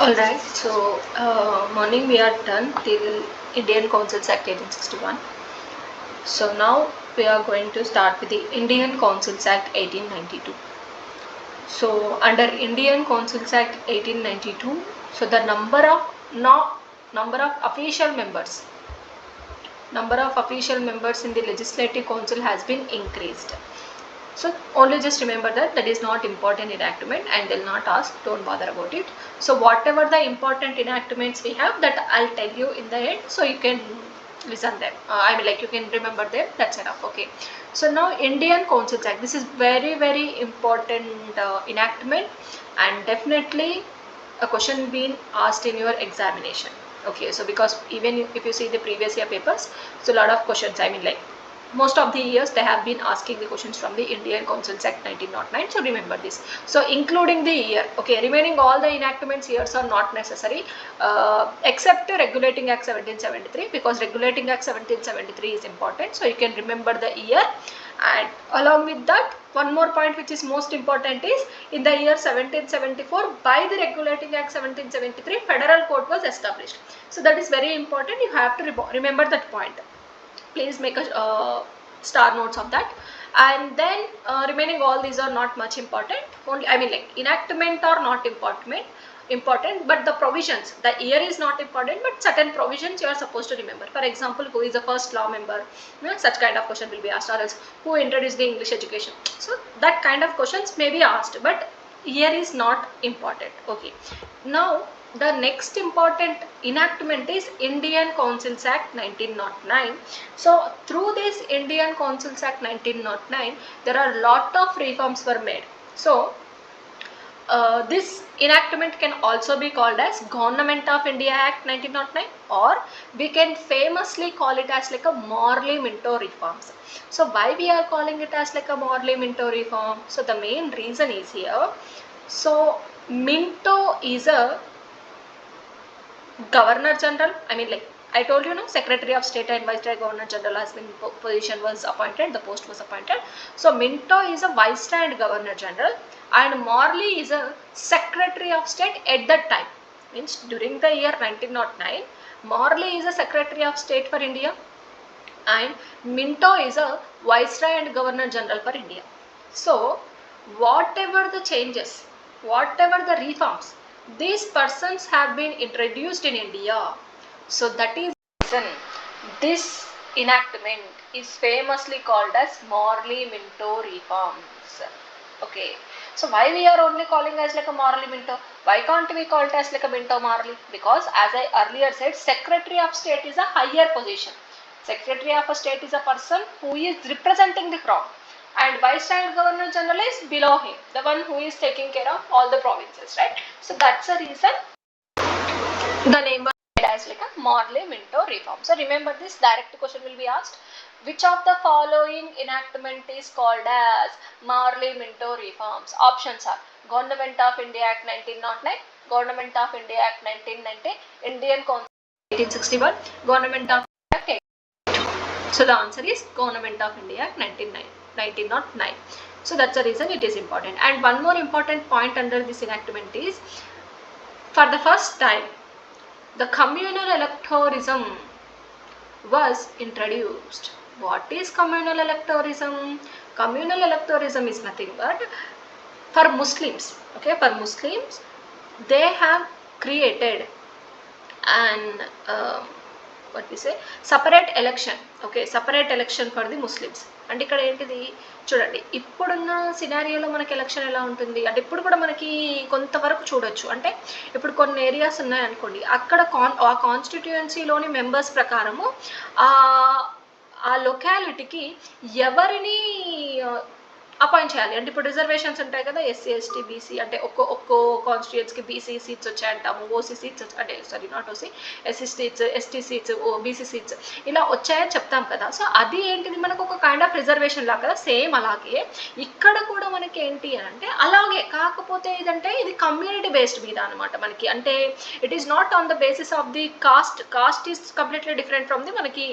Alright, so morning we are done till Indian Councils Act 1861. So now we are going to start with the Indian Councils Act 1892. So under Indian Councils Act 1892, so the number of official members in the Legislative Council has been increased. So only just remember that is not important enactment and they'll not ask, don't bother about it. So whatever the important enactments we have, that I'll tell you in the end, so you can listen them. You can remember them, that's enough. Okay. So now Indian Councils Act, this is very important enactment, and definitely a question being asked in your examination. Okay, so because even if you see the previous year papers, so a lot of questions, most of the years they have been asking the questions from the Indian Councils Act 1909. So remember this. So including the year, okay, remaining all the enactments years are not necessary, except Regulating Act 1773, because Regulating Act 1773 is important. So you can remember the year, and along with that, one more point which is most important is in the year 1774, by the Regulating Act 1773, Federal Court was established. So that is very important. You have to remember that point. Please make a star notes of that. And then remaining all these are not much important. Only enactment are not important, but the provisions, the year is not important, but certain provisions you are supposed to remember. For example, who is the first law member, such kind of question will be asked, or else who introduced the English education. So that kind of questions may be asked, but year is not important. Okay, now the next important enactment is Indian Councils Act 1909. So through this Indian Councils Act 1909, there are lot of reforms were made. So this enactment can also be called as Government of India Act 1909, or we can famously call it as like a Morley-Minto reforms. So why we are calling it as like a Morley-Minto reform? So the main reason is here. So Minto is a Governor General. I told you, Secretary of State and Viceroy Governor General has been position was appointed, the post was appointed. So Minto is a Viceroy and Governor General, and Morley is a Secretary of State at that time. Means during the year 1909, Morley is a Secretary of State for India, and Minto is a Viceroy and Governor General for India. So whatever the changes, whatever the reforms, these persons have been introduced in India. So that is the reason this enactment is famously called as Morley-Minto reforms. Okay, so why we are only calling as like a Morley-Minto? Why can't we call it as like a Minto-Morley? Because as I earlier said, Secretary of State is a higher position. Secretary of a State is a person who is representing the crown, and Viceroy and Governor General is below him, the one who is taking care of all the provinces, right? So that's the reason the name was made as like a Morley-Minto reform. So remember this, direct question will be asked. Which of the following enactment is called as Morley-Minto reforms? Options are Government of India Act 1909, Government of India Act 1990, Indian Constitution 1861, Government of Act 1892. So the answer is Government of India Act 1909. So that's the reason it is important. And one more important point under this enactment is, for the first time, the communal electorism was introduced. What is communal electorism? Communal electorism is nothing but for Muslims. Okay, for Muslims, they have created an separate election. Okay, separate election for the Muslims. అంటే ఇక్కడ ఏంటిది చూడండి, ఇప్పుడున్న సినారియోలో మనకి election ఎలా ఉంటుంది అంటే, ఇప్పుడు కూడా మనకి కొంతవరకు చూడొచ్చు. అంటే ఇప్పుడు కొన్ని ఏరియాస్ ఉన్నాయనుకోండి, అక్కడ ఆ కాన్స్టిట్యుయెన్సీలోని మెంబర్స్ ప్రకారము ఆ లొకాలిటీకి ఎవరిని అపాయింట్ చేయాలి. అంటే ఇప్పుడు రిజర్వేషన్స్ ఉంటాయి కదా, ఎస్సీ ఎస్టీ బీసీ, అంటే ఒక్కో కాన్స్టిట్యూయెన్స్కి బీసీ సీట్స్ వచ్చాయంటాము, ఓసీ సీట్స్ అంటే not OC, SC seats, ST seats, BC seats ఇలా వచ్చాయని చెప్తాం కదా. సో అది ఏంటిది, మనకు ఒక కైండ్ ఆఫ్ రిజర్వేషన్ లాగా కదా. సేమ్ అలాగే ఇక్కడ కూడా మనకి ఏంటి అని అంటే అలాగే, కాకపోతే ఇదంటే ఇది కమ్యూనిటీ బేస్డ్ మీద అనమాట మనకి. అంటే it is not on the basis of the cost is completely different from the మనకి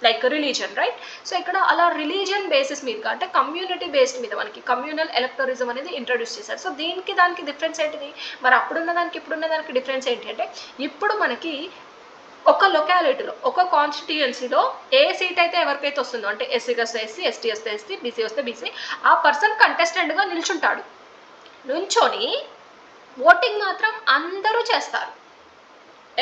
లైక్ రిలీజన్, రైట్? సో ఇక్కడ అలా రిలీజన్ బేసిస్ మీద అంటే కమ్యూనిటీ బేస్డ్ మీద మనకి కమ్యూనల్ ఎలక్టోరిజం అనేది ఇంట్రొడ్యూస్ చేశారు. సో దీనికి దానికి డిఫరెన్స్ ఏంటిది? మరి అప్పుడున్న దానికి ఇప్పుడున్న దానికి డిఫరెన్స్ ఏంటి అంటే, ఇప్పుడు మనకి ఒక లొకాలిటీలో ఒక కాన్స్టిట్యుయెన్సీలో ఏ సీట్ అయితే ఎవరికైతే వస్తుందో, అంటే ఎస్సీకి వస్తే ఎస్సీ, ఎస్టీ వస్తే ఎస్టీ, బీసీ వస్తే బీసీ, ఆ పర్సన్ కంటెస్టెంట్గా నిల్చుంటాడు. నుంచొని ఓటింగ్ మాత్రం అందరూ చేస్తారు.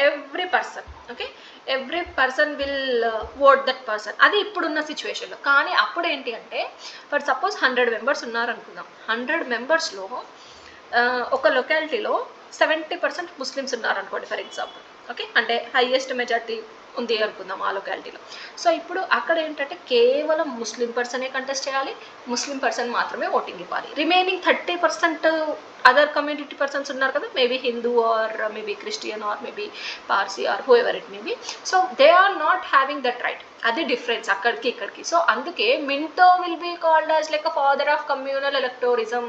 Every person, okay, every person will vote that person. అది ఇప్పుడున్న సిచ్యువేషన్లో. కానీ అప్పుడు ఏంటి అంటే, ఫర్ సపోజ్ 100 మెంబర్స్ ఉన్నారనుకుందాం. 100 మెంబర్స్లో ఒక లొకాలిటీలో 70% ముస్లిమ్స్ ఉన్నారనుకోండి ఫర్ ఎగ్జాంపుల్, ఓకే, అంటే హైయెస్ట్ మెజార్టీ ఉంది అనుకుందాం ఆ లొకాలిటీలో. సో ఇప్పుడు అక్కడ ఏంటంటే కేవలం ముస్లిం పర్సనే కంటెస్ట్ చేయాలి, ముస్లిం పర్సన్ మాత్రమే ఓటింగ్ ఇవ్వాలి. రిమైనింగ్ 30% అదర్ కమ్యూనిటీ పర్సన్స్ ఉన్నారు కదా, maybe Hindu or maybe Christian or maybe Parsi or whoever it may be, so they are not having that right. అది డిఫరెన్స్ అక్కడికి ఇక్కడికి. సో అందుకే Minto will be called as like a father of communal electoralism.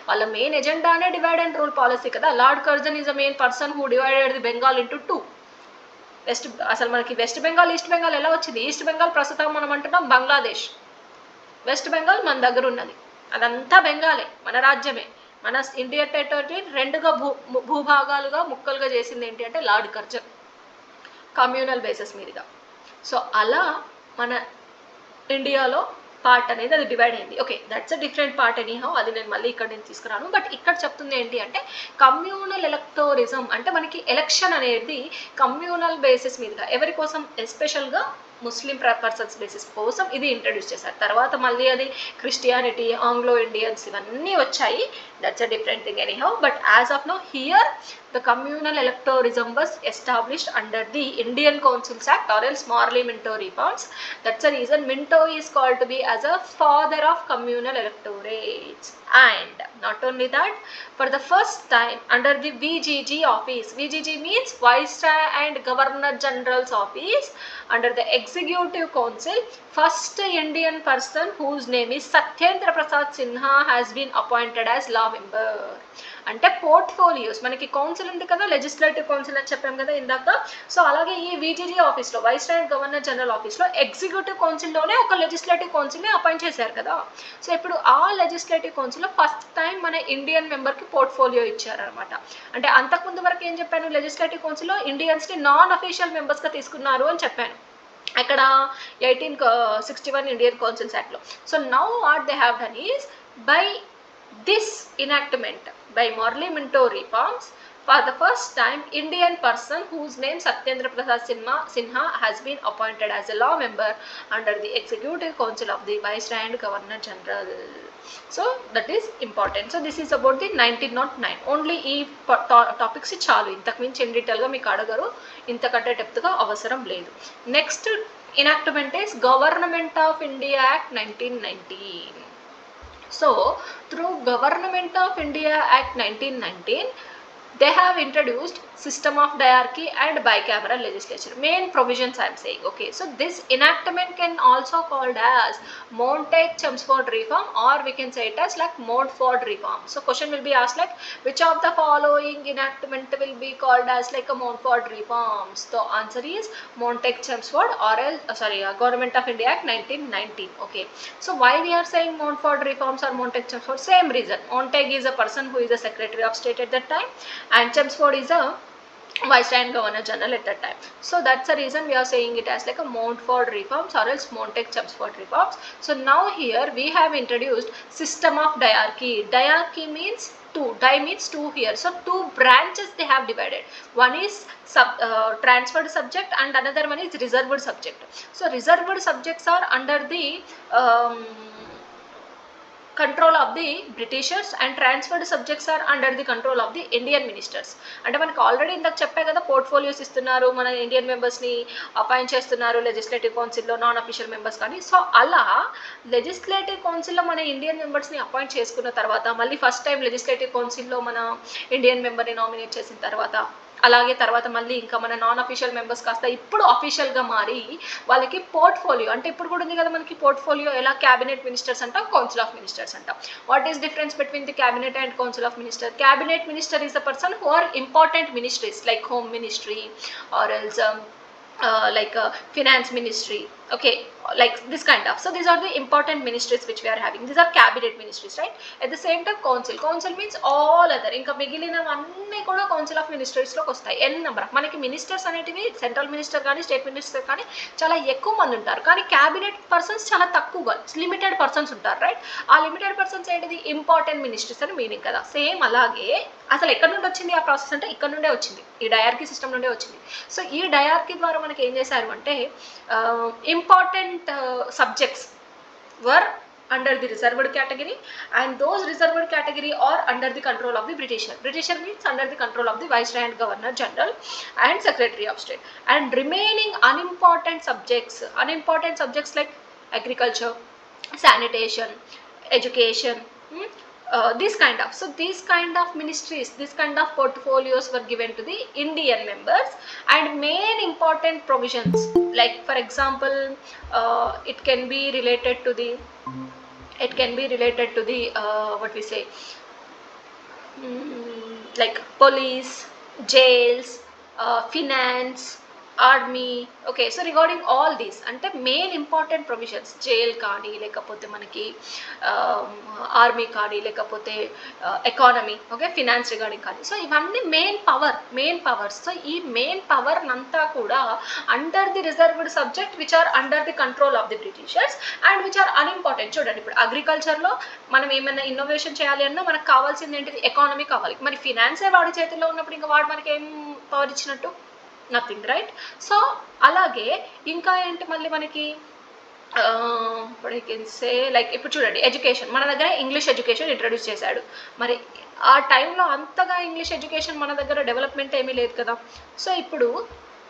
వాళ్ళ main ఎజెండానే divide and rule policy కదా. Lord Curzon is the main person who divided the Bengal into 2. అసలు మనకి వెస్ట్ బెంగాల్ ఈస్ట్ బెంగాల్ ఎలా వచ్చింది? ఈస్ట్ బెంగాల్ ప్రస్తుతం మనం అంటున్నాం బంగ్లాదేశ్, వెస్ట్ బెంగాల్ మన దగ్గర ఉన్నది, అదంతా బెంగాలే, మన రాజ్యమే. మన ఇండియా టెరిటరీ 2గా భూభాగాలుగా ముక్కలుగా చేసింది ఏంటి అంటే లార్డ్ కర్జన్, కమ్యూనల్ బేసిస్ మీదుగా. సో అలా మన ఇండియాలో పార్ట్ అనేది అది డివైడ్ అయింది. Okay, that's a different part anyhow, అది నేను మళ్ళీ ఇక్కడ నేను తీసుకురాను. బట్ ఇక్కడ చెప్తుంది ఏంటి అంటే కమ్యూనల్ ఎలక్టోరిజం అంటే మనకి ఎలక్షన్ అనేది కమ్యూనల్ బేసిస్ మీదుగా ఎవరి కోసం, ఎస్పెషల్గా ముస్లిం పర్సన్స్ బేసిస్ కోసం ఇది ఇంట్రడ్యూస్ చేశారు. తర్వాత మళ్ళీ అది క్రిస్టియానిటీ, ఆంగ్లో ఇండియన్స్ ఇవన్నీ వచ్చాయి. That's a different thing anyhow. But as of now here the communal electorism was established under the Indian Councils Act or else Morley Minto reforms. That's the reason Minto is called to be as a father of communal electorates. And not only that, for the first time under the VGG office, VGG means Viceroy and Governor General's office, under the Executive Council, first Indian person whose name is Satyendra Prasad Sinha has been appointed as law member. అంటే portfolios మనకి council ఉంది కదా, legislative council అని చెప్పాం కదా ఇందాక. So అలాగే ఈ విజిజీ ఆఫీస్లో, వైస్రాయ్ అండ్ గవర్నర్ జనరల్ ఆఫీస్లో ఎగ్జిక్యూటివ్ కౌన్సిల్లోనే ఒక లెజిస్లేటివ్ కౌన్సిల్ని అపాయింట్ చేశారు కదా. సో ఇప్పుడు ఆ లెజిస్లేటివ్ కౌన్సిల్లో ఫస్ట్ టైం మన ఇండియన్ మెంబర్కి పోర్ట్ఫోలియో ఇచ్చారనమాట. అంటే అంతకుముందు వరకు ఏం చెప్పాను, లెజిస్లేటివ్ కౌన్సిల్లో ఇండియన్స్ని నాన్ అఫీషియల్ మెంబర్స్గా తీసుకున్నారు అని చెప్పాను అక్కడ 1861 ఇండియన్ కౌన్సిల్స్ యాక్ట్లో. So now what they have done is by this enactment by Morley Minto reforms, for the first time Indian person whose name Satyendra Prasad Sinha has been appointed as a law member under the Executive Council of the Viceroy and Governor General. So that is important. So this is about the 1909. Only ఈ topics చాలు, ఇంతకు మించి in డీటెయిల్గా మీకు అడగరు, ఇంతకంటే డెప్త్గా అవసరం లేదు. Next enactment is Government of India Act 1919. So through Government of India Act 1919, they have introduced system of diarchy and bicameral legislature. Main provisions I am saying. Okay, so this enactment can also called as Montague-Chelmsford reform, or we can say it as like Montfort reform. So question will be asked like, which of the following enactment will be called as like a Montfort reforms? The answer is Montague-Chelmsford or else Government of India Act 1919. Okay, so why we are saying Montfort reforms or Montague-Chelmsford? Same reason. Montague is a person who is a Secretary of State at that time, and Chelmsford is a Viceroy and Governor General at that time. So that's the reason we are saying it as like a Montfort reforms or else Montague-Chelmsford reforms. So now here we have introduced system of diarchy. Diarchy means two, di means two here. So two branches they have divided. One is transferred subject and another one is reserved subject. So reserved subjects are under the control of the Britishers and transferred subjects are under the control of the Indian ministers. అంటే మనకు already ఇందాక చెప్పే కదా, portfolios ఇస్తున్నారు, మన Indian మెంబర్స్ని appoint చేస్తున్నారు legislative కౌన్సిల్లో నాన్ అఫీషియల్ మెంబర్స్ కానీ. సో అలా లెజిస్లేటివ్ కౌన్సిల్లో మన ఇండియన్ మెంబర్స్ని అపాయింట్ చేసుకున్న తర్వాత మళ్ళీ ఫస్ట్ టైం లెజిస్లేటివ్ కౌన్సిల్లో మన ఇండియన్ మెంబర్ని నామినేట్ చేసిన తర్వాత, అలాగే తర్వాత మళ్ళీ ఇంకా మన నాన్ అఫీషియల్ మెంబర్స్ కాస్త ఇప్పుడు అఫీషియల్గా మారి వాళ్ళకి పోర్ట్ఫోలియో, అంటే ఇప్పుడు కూడా ఉంది కదా మనకి పోర్ట్ఫోలియో, ఎలా క్యాబినెట్ మినిస్టర్స్ అంటాం, కౌన్సిల్ ఆఫ్ మినిస్టర్స్ అంటాం. What is difference between the cabinet and council of minister? Cabinet minister is the person who are important ministries like home ministry or else like finance ministry, Okay, like this kind of. So these are the important ministries which we are having. These are cabinet ministries, right? At the same time council means all other ఇంకా మిగిలినవన్నీ కూడా council of ministers లోకి వస్తాయి. ఎన్ number of మనకి ministers అనేటివి central minister కానీ state minister కానీ చాలా ఎక్కువ మంది ఉంటారు, కానీ క్యాబినెట్ పర్సన్స్ చాలా తక్కువగా లిమిటెడ్ పర్సన్స్ ఉంటారు, రైట్? ఆ లిమిటెడ్ పర్సన్స్ ఏంటిది ఇంపార్టెంట్ మినిస్ట్రీస్ అని మీనింగ్ కదా. సేమ్ అలాగే అసలు ఎక్కడి నుండి వచ్చింది ఆ ప్రాసెస్ అంటే ఇక్కడ నుండే వచ్చింది, ఈ డయార్కీ సిస్టమ్ నుండే వచ్చింది. సో ఈ డయార్కీ ద్వారా మనకి ఏం చేశారు అంటే important subjects were under the reserved category, and those reserved category are under the control of the Britisher. Britisher means under the control of the Viceroy and Governor General and Secretary of State. And remaining unimportant subjects like agriculture, sanitation, education, these kind of ministries, this kind of portfolios were given to the Indian members. And main important provisions, like for example it can be related to the what we say, like police, jails, finance, army. Okay, so regarding all these అంటే main important provisions, jail కానీ లేకపోతే మనకి army కానీ లేకపోతే economy, okay, finance regarding కానీ. So ఇవన్నీ main powers. So ఈ main power అంతా కూడా under the reserved subject which are under the control of the Britishers and which are unimportant. చూడండి, ఇప్పుడు అగ్రికల్చర్లో మనం ఏమైనా ఇన్నోవేషన్ చేయాలి అన్నా మనకు కావాల్సింది ఏంటిది? ఎకానమీ కావాలి. మరి ఫినాన్సే వాడి చేతిలో ఉన్నప్పుడు ఇంకా వాడు మనకి ఏం పవర్ ఇచ్చినట్టు? Nothing, right? సో అలాగే ఇంకా ఏంటి మళ్ళీ మనకి ఇప్పుడు ఐ కెన్ సే లైక్ ఇప్పుడు చూడండి, ఎడ్యుకేషన్ మన దగ్గర ఇంగ్లీష్ ఎడ్యుకేషన్ ఇంట్రడ్యూస్ చేశాడు. మరి ఆ టైంలో అంతగా ఇంగ్లీష్ ఎడ్యుకేషన్ మన దగ్గర డెవలప్మెంట్ ఏమీ లేదు కదా. సో ఇప్పుడు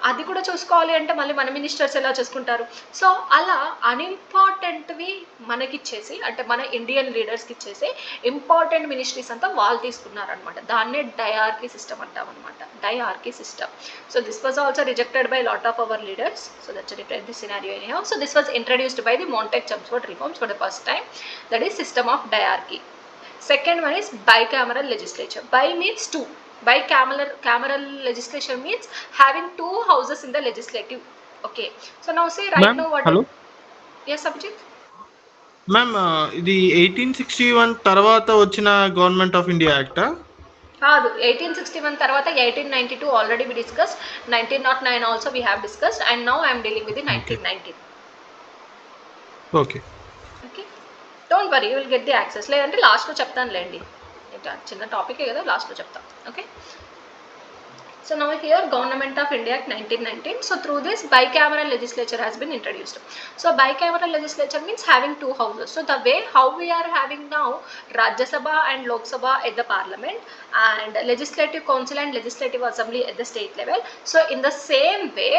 అది కూడా చూసుకోవాలి అంటే మళ్ళీ మన మినిస్టర్స్ ఎలా చూసుకుంటారు? సో అలా అన్ఇంపార్టెంట్వి మనకిచ్చేసి, అంటే మన ఇండియన్ లీడర్స్కి ఇచ్చేసి ఇంపార్టెంట్ మినిస్ట్రీస్ అంతా వాళ్ళు తీసుకున్నారనమాట. దాన్నే డయార్కీ సిస్టమ్ అంటామన్నమాట, diarchy system. So this was also rejected by lot of our leaders. So that's the scenario anyhow. So this was introduced by the Montagu-Chelmsford reforms for the first time, that is system of diarchy. Second one is bicameral legislature. Bi means two. Bicameral legislature means having two houses in the legislative. Okay, so now say right now what? Hello. Yes, Abhijit. Ma'am, ఇది 1861 తర్వాత వచ్చిన government of India act కాదు, 1861 తర్వాత 1892 already we discussed, 1909 also we have discussed, and now I am dealing with the 1919. Okay, don't worry, you will get the access. లేదంటే లాస్ట్లో చెప్తాను లేండి, చిన్న టాపికే కదా, లాస్ట్లో చెప్తాను. Okay, so now here Government of India Act 1919. So through this bicameral legislature has been introduced. So bicameral legislature means having two houses. So the way how we are having now Rajya Sabha and Lok Sabha at the parliament and legislative council and legislative assembly at the state level, so in the same way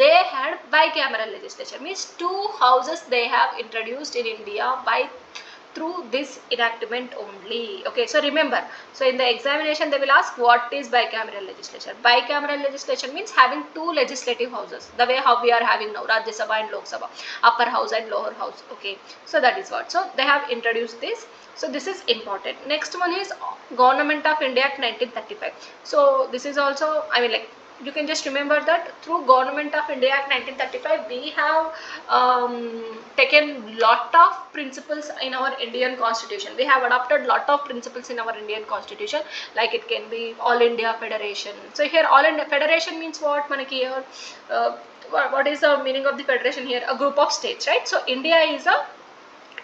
they had bicameral legislature, means two houses they have introduced in India by through this enactment only. Okay, so remember, so in the examination they will ask what is bicameral legislature. Bicameral legislature means having two legislative houses, the way how we are having now Rajya Sabha and Lok Sabha, upper house and lower house. Okay, so that is what, so they have introduced this. So this is important. Next one is Government of India Act 1935. So this is also, I mean, like you can just remember that through Government of India Act 1935 we have taken lot of principles in our Indian constitution. We have adopted lot of principles in our Indian constitution, like it can be All India Federation. So here All India Federation means what? Manaki here what is the meaning of the federation here? A group of states, right? So India is a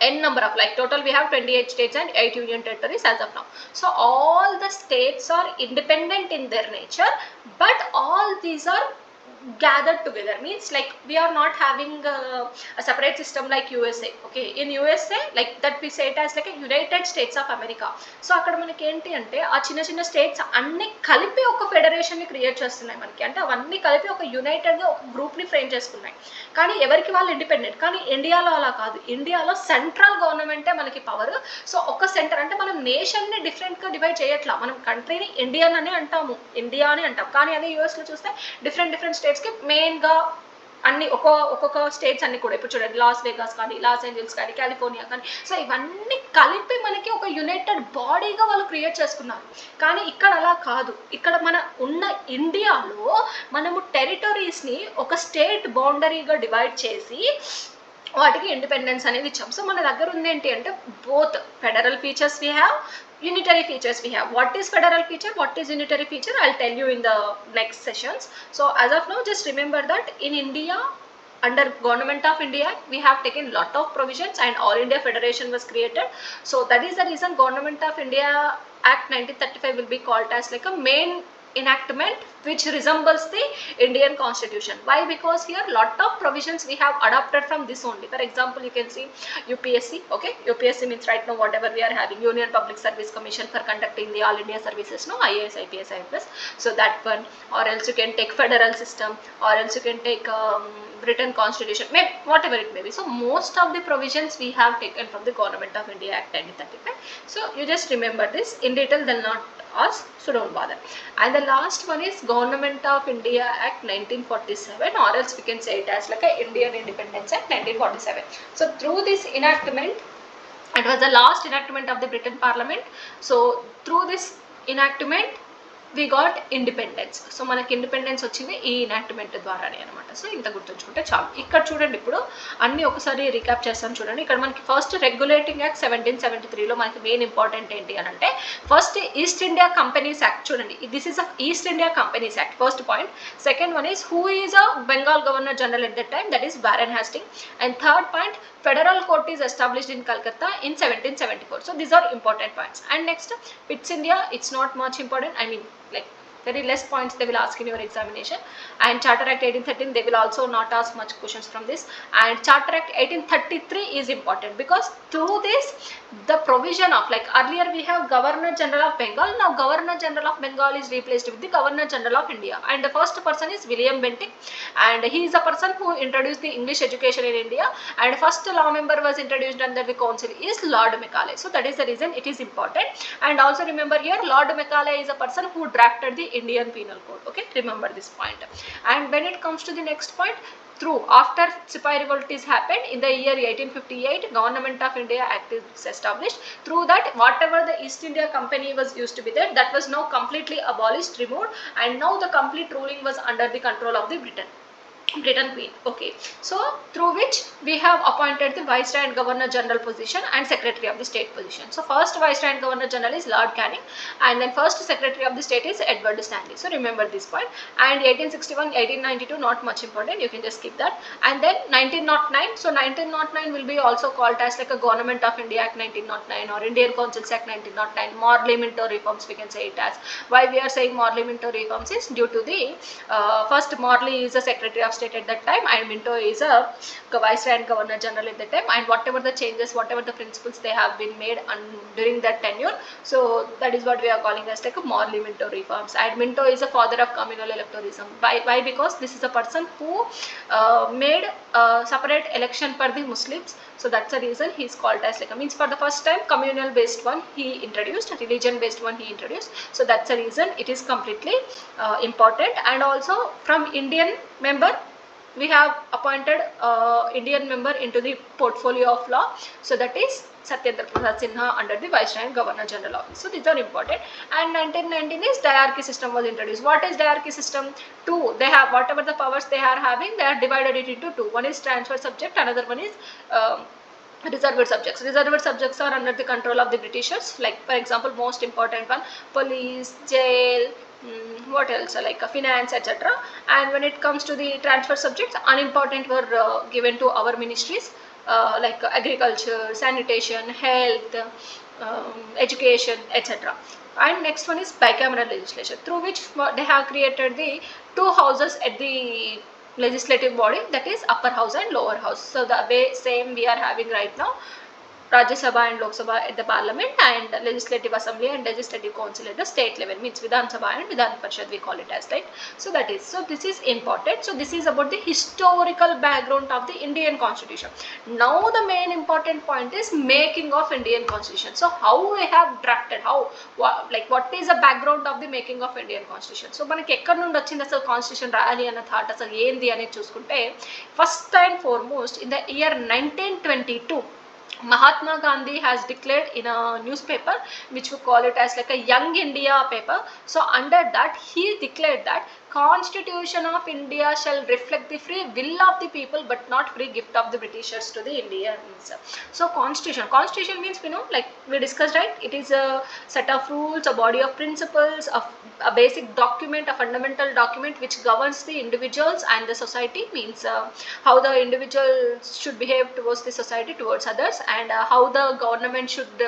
n number of, like total we have 28 states and 8 union territories as of now. So all the states are independent in their nature, but all these are gathered together, means like we are not having a separate system like USA. Okay, in USA like that we say it as like a United States of America. So akkada manaki enti ante aa chinna states anni kalipi oka federation ni create chestunnai manaki, ante avanni kalipi oka united ga oka group ni frame చేసుకున్నాయి. కానీ ఎవరికి వాళ్ళు independent. కానీ ఇండియాలో అలా కాదు, ఇండియాలో central గవర్నమెంటే మనకి పవర్. సో ఒక సెంటర్ అంటే మనం నేషన్ని డిఫరెంట్గా డివైడ్ చేయట్లా, మనం కంట్రీని ఇండియా అని అంటాం, కానీ అదే యూఎస్లో చూస్తే డిఫరెంట్ స్టేట్స్కి మెయిన్గా అన్ని ఒక్కొక్క స్టేట్స్ అన్ని కూడా ఇప్పుడు చూడండి లాస్ వేగాస్ కానీ లాస్ ఏంజల్స్ కానీ కాలిఫోర్నియా కానీ సో ఇవన్నీ కలిపి మనకి ఒక యునైటెడ్ బాడీగా వాళ్ళు క్రియేట్ చేసుకున్నారు. కానీ ఇక్కడ అలా కాదు. ఇక్కడ మన ఉన్న ఇండియాలో మనము టెరిటరీస్ని ఒక స్టేట్ బౌండరీగా డివైడ్ చేసి వాటికి ఇండిపెండెన్స్ అనేది ఇచ్చాం. సో మన దగ్గర ఉంది ఏంటి అంటే both federal features we have, unitary features we have. What is federal feature, what is unitary feature, I'll tell you in the next sessions. So as of now just remember that in India under Government of India we have taken lot of provisions and All India Federation was created. So that is the reason Government of India Act 1935 will be called as like a main enactment which resembles the Indian constitution. Why? Because here lot of provisions we have adopted from this only. For example, you can see UPSC. Okay, UPSC means right now whatever we are having, Union Public Service Commission for conducting the all India services, no, IAS, IPS, IFS. So that one, or else you can take federal system, or else you can take Britain constitution, maybe whatever it may be. So most of the provisions we have taken from the Government of India Act 1935. So you just remember this. In detail they'll not ask, so don't bother. And the last one is Government of India Act 1947, or else we can say it as like a Indian Independence Act 1947. So through this enactment, it was the last enactment of the Britain Parliament. So through this enactment we got independence. So మనకి independence వచ్చింది ఈ ఇనాక్ట్మెంట్ ద్వారానే అనమాట. So ఇంత గుర్తుంచుకుంటే చాలు. ఇక్కడ చూడండి ఇప్పుడు అన్ని ఒకసారి రీక్యాప్ చేస్తాను చూడండి. ఇక్కడ మనకి ఫస్ట్ రెగ్యులేటింగ్ యాక్ట్ 1773లో మనకి మెయిన్ ఇంపార్టెంట్ ఏంటి అని అంటే first east India companies act చూడండి. This is a east India companies act first point. Second one is who is a Bengal governor general at that time, that is Warren Hastings. And third point Federal Court is established in Calcutta in 1774. So these are important points. And next, Pitt's India, it's not much important. I mean, like very less points they will ask in your examination. And Charter Act 1813, they will also not ask much questions from this. And Charter Act 1833 is important because through this the provision of, like earlier we have Governor General of Bengal, now Governor General of Bengal is replaced with the Governor General of India. And the first person is William Bentinck, and he is the person who introduced the English education in India, and first law member was introduced under the council is Lord Macaulay. So that is the reason it is important. And also remember here Lord Macaulay is a person who drafted the Indian Penal Code. Okay, remember this point. And when it comes to the next point, through after Sipahi revolt is happened in the year 1858, Government of India Act is established. Through that whatever the East India Company was used to be there, that was now completely abolished, removed, and now the complete ruling was under the control of the Britain Queen. Okay, so through which we have appointed the Viceroy and Governor General position and Secretary of the State position. So first Viceroy and Governor General is Lord Canning, and then first Secretary of the State is Edward Stanley. So remember this point. And 1861, 1892 not much important, you can just skip that. And then 1909, so 1909 will be also called as like a Government of India Act 1909 or Indian Councils Act 1909, Morley-Minto reforms we can say it as. Why we are saying Morley-Minto reforms is due to the first Morley is a Secretary of State at that time, and Minto is a Viceroy and Governor General at that time, and whatever the changes, whatever the principles they have been made during that tenure, so that is what we are calling as like a Morley-Minto reforms. And Minto is a father of communal electorism. Why? Because this is a person who made a separate election for the Muslims. So that's the reason he is called as like a, means for the first time communal based one he introduced, religion based one he introduced. So that's the reason it is completely important. And also from Indian member we have appointed Indian member into the portfolio of law. So that is Satyendra Prasad Sinha under the Viceroy and Governor General office. So these are important. And 1919 is diarchy system was introduced. What is diarchy system? Two, they have whatever the powers they are having, they are divided it into two. One is transfer subject, another one is reserved subjects. Reserved subjects are under the control of the Britishers, like for example most important one, police, jail, what else, like finance, etc. And when it comes to the transfer subjects, unimportant were given to our ministries, like agriculture, sanitation, health, education, etc. And next one is bicameral legislation, through which they have created the two houses at the legislative body, that is upper house and lower house. So the way same we are having right now, Rajya Sabha and Lok Sabha at the Parliament, and Legislative Assembly and Legislative Council at the state level, means Vidhan Sabha and Vidhan Parishad we call it as, right? So that is, so this is important. So this is about the historical background of the Indian Constitution. Now the main important point is making of Indian Constitution. So how we have drafted, how like what is the background of the making of Indian Constitution. So మనకి ఎక్కడ నుండి వచ్చింది అసలు constitution రాయాలి అన్న thought అసలు ఏంది అనేది చూసుకుంటే, first and foremost in the year 1922 Mahatma Gandhi has declared in a newspaper which we call it as like a Young India paper. So under that he declared that Constitution of India shall reflect the free will of the people but not free gift of the Britishers to the Indians. So constitution means, we know, like we discussed, right, it is a set of rules, a body of principles, a basic document, a fundamental document which governs the individuals and the society, means how the individuals should behave towards the society, towards others, and how the government should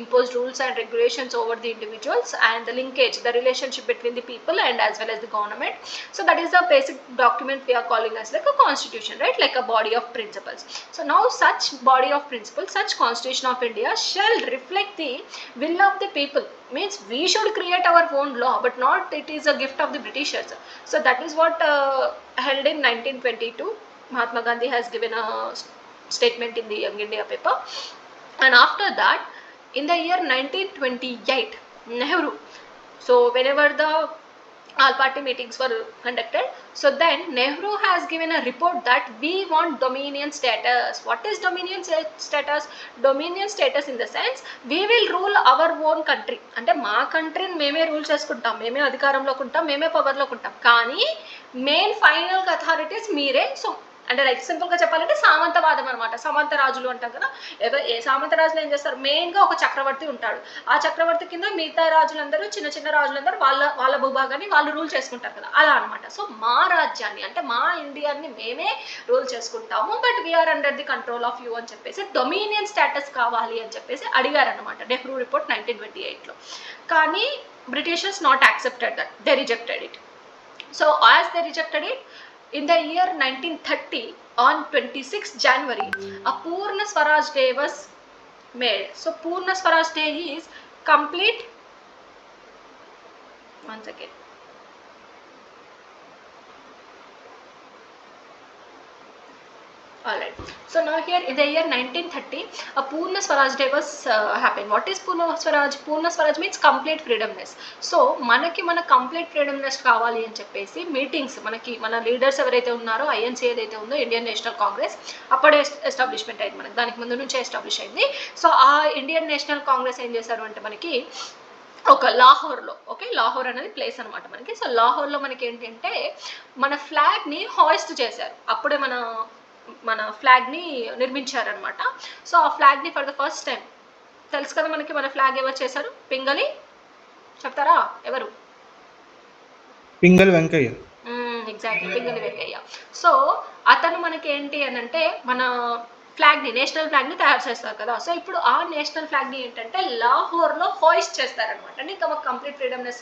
impose rules and regulations over the individuals, and the linkage, the relationship between the people and as well as the government. So that is the basic document we are calling as like a constitution, right, like a body of principles. So now such body of principles, such Constitution of India shall reflect the will of the people, means we should create our own law but not it is a gift of the Britishers. So that is what held in 1922. Mahatma Gandhi has given a statement in the Young India paper. And after that, in the year 1928, Nehru, so whenever the all party meetings were conducted, so then Nehru has given a report that we want dominion status. What is dominion status? Dominion status in the sense we will rule our own country, అంటే మా కంట్రీని మేమే rule చేసుకుంటాం, మేమే అధికారంలోకి ఉంటాం, మేమే పవర్లోకి ఉంటాం, కానీ మెయిన్ ఫైనల్ అథారిటీస్ మీరే. సో అంటే లైక్ సింపుల్గా చెప్పాలంటే సామంతవాదం అనమాట. సామంత రాజులు అంటాం కదా, ఏ సామంత రాజులు ఏం చేస్తారు, మెయిన్గా ఒక చక్రవర్తి ఉంటాడు, ఆ చక్రవర్తి కింద మిగతా రాజులందరూ, చిన్న చిన్న రాజులందరూ వాళ్ళ భూభాగాన్ని వాళ్ళు రూల్ చేసుకుంటారు కదా, అలా అనమాట. సో మా రాజ్యాన్ని అంటే మా ఇండియాని మేమే రూల్ చేసుకుంటాము, but we're under the control of you అని చెప్పేసి డొమినియన్ స్టేటస్ కావాలి అని చెప్పేసి అడిగారనమాట నెహ్రూ రిపోర్ట్ 1928లో. కానీ Britishers not accepted that, they rejected it. So as they rejected it, in the year 1930, on 26th January, a Purna Swaraj Day was made. So Purna Swaraj Day is complete, once again, alright. So now here in the year 1930, a Purna Swaraj Day was happened. What is Purna Swaraj? Purna Swaraj means complete freedomness. So మనకి మన complete ఫ్రీడమ్నెస్ కావాలి అని చెప్పేసి meetings, మనకి మన leaders ఎవరైతే ఉన్నారో, INC ఏదైతే ఉందో, ఇండియన్ నేషనల్ కాంగ్రెస్, అప్పుడే ఎస్టాబ్లిష్మెంట్ అయింది, మనకి దానికి ముందు నుంచే ఎస్టాబ్లిష్ అయింది. సో ఆ ఇండియన్ నేషనల్ కాంగ్రెస్ ఏం చేశారు అంటే మనకి ఒక లాహోర్లో, ఓకే, లాహోర్ అనేది ప్లేస్ అనమాట మనకి. సో లాహోర్లో మనకి ఏంటి అంటే మన ఫ్లాగ్ని హాయిస్ట్ చేశారు, అప్పుడే మన ఫ్లాగ్ని నిర్మించారనమాట. సో ఆ ఫ్లాగ్ని ఫర్ ద ఫస్ట్ టైం, తెలుసు కదా మనకి మన ఫ్లాగ్ ఎవరు చేశారు, పింగళి, చెప్తారా ఎవరు? పింగళి వెంకయ్య. ఎగ్జాక్ట్లీ, పింగళి వెంకయ్య. సో అతను మనకి ఏంటి అని అంటే మన ఫ్లాగ్ని, నేషనల్ ఫ్లాగ్ని తయారు చేస్తారు కదా. సో ఇప్పుడు ఆ నేషనల్ ఫ్లాగ్ని ఏంటంటే లాహోర్లో హాయిస్ట్ చేస్తారనమాట. అంటే ఇంకా మాకు కంప్లీట్ ఫ్రీడమ్నెస్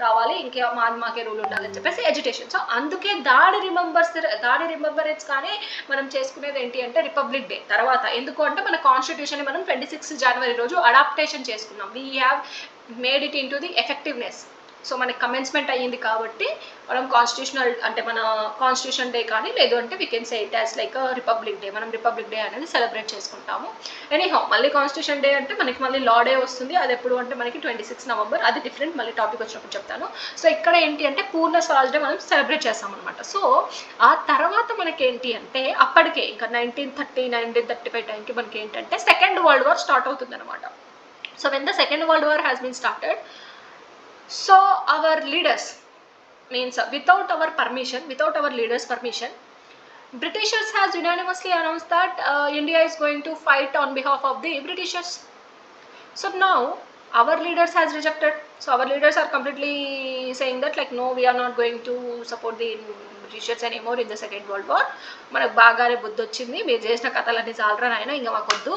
రావాలి, ఇంకా మాకే రూల్ ఉండాలని చెప్పేసి ఎడ్యుటేషన్. సో అందుకే దాడి రిమెంబరెన్స్ కానీ మనం చేసుకునేది ఏంటి అంటే రిపబ్లిక్ డే తర్వాత. ఎందుకు అంటే మన కాన్స్టిట్యూషన్ మనం 26 జనవరి రోజు అడాప్టేషన్ చేసుకున్నాం. We have made it in to the effectiveness. So మనకి కమెన్స్మెంట్ అయ్యింది కాబట్టి మనం కాన్స్టిట్యూషనల్ అంటే మన కాన్స్టిట్యూషన్ డే కానీ, లేదు అంటే we can say it as like republic day. మనం రిపబ్లిక్ డే అనేది సెలబ్రేట్ చేసుకుంటాము. ఎనీహౌ, మళ్ళీ కాన్స్టిట్యూషన్ డే అంటే మనకి మళ్ళీ లా డే వస్తుంది, అది ఎప్పుడు అంటే మనకి 26 నవంబర్, అది డిఫరెంట్, మళ్ళీ టాపిక్ వచ్చినప్పుడు చెప్తాను. సో ఇక్కడ ఏంటి అంటే పూర్ణ స్వరాజ్ డే మనం సెలబ్రేట్ చేస్తాం అనమాట. సో ఆ తర్వాత మనకి ఏంటి అంటే అప్పటికే ఇంకా 1935 టైంకి మనకి ఏంటంటే సెకండ్ వరల్డ్ వార్ స్టార్ట్ అవుతుంది అనమాట. So when the second world war has been started, so our leaders, means without our permission, without our leaders permission, Britishers has unanimously announced that India is going to fight on behalf of the Britishers. So now our leaders has rejected. So our leaders are completely saying that like no, we are not going to support the Britishers anymore in the second world war. మనకు బాగానే బుద్ధి వచ్చింది, మీరు చేసిన కథలన్నీ చాలరా నాయన, ఇంకా మాకొద్దు,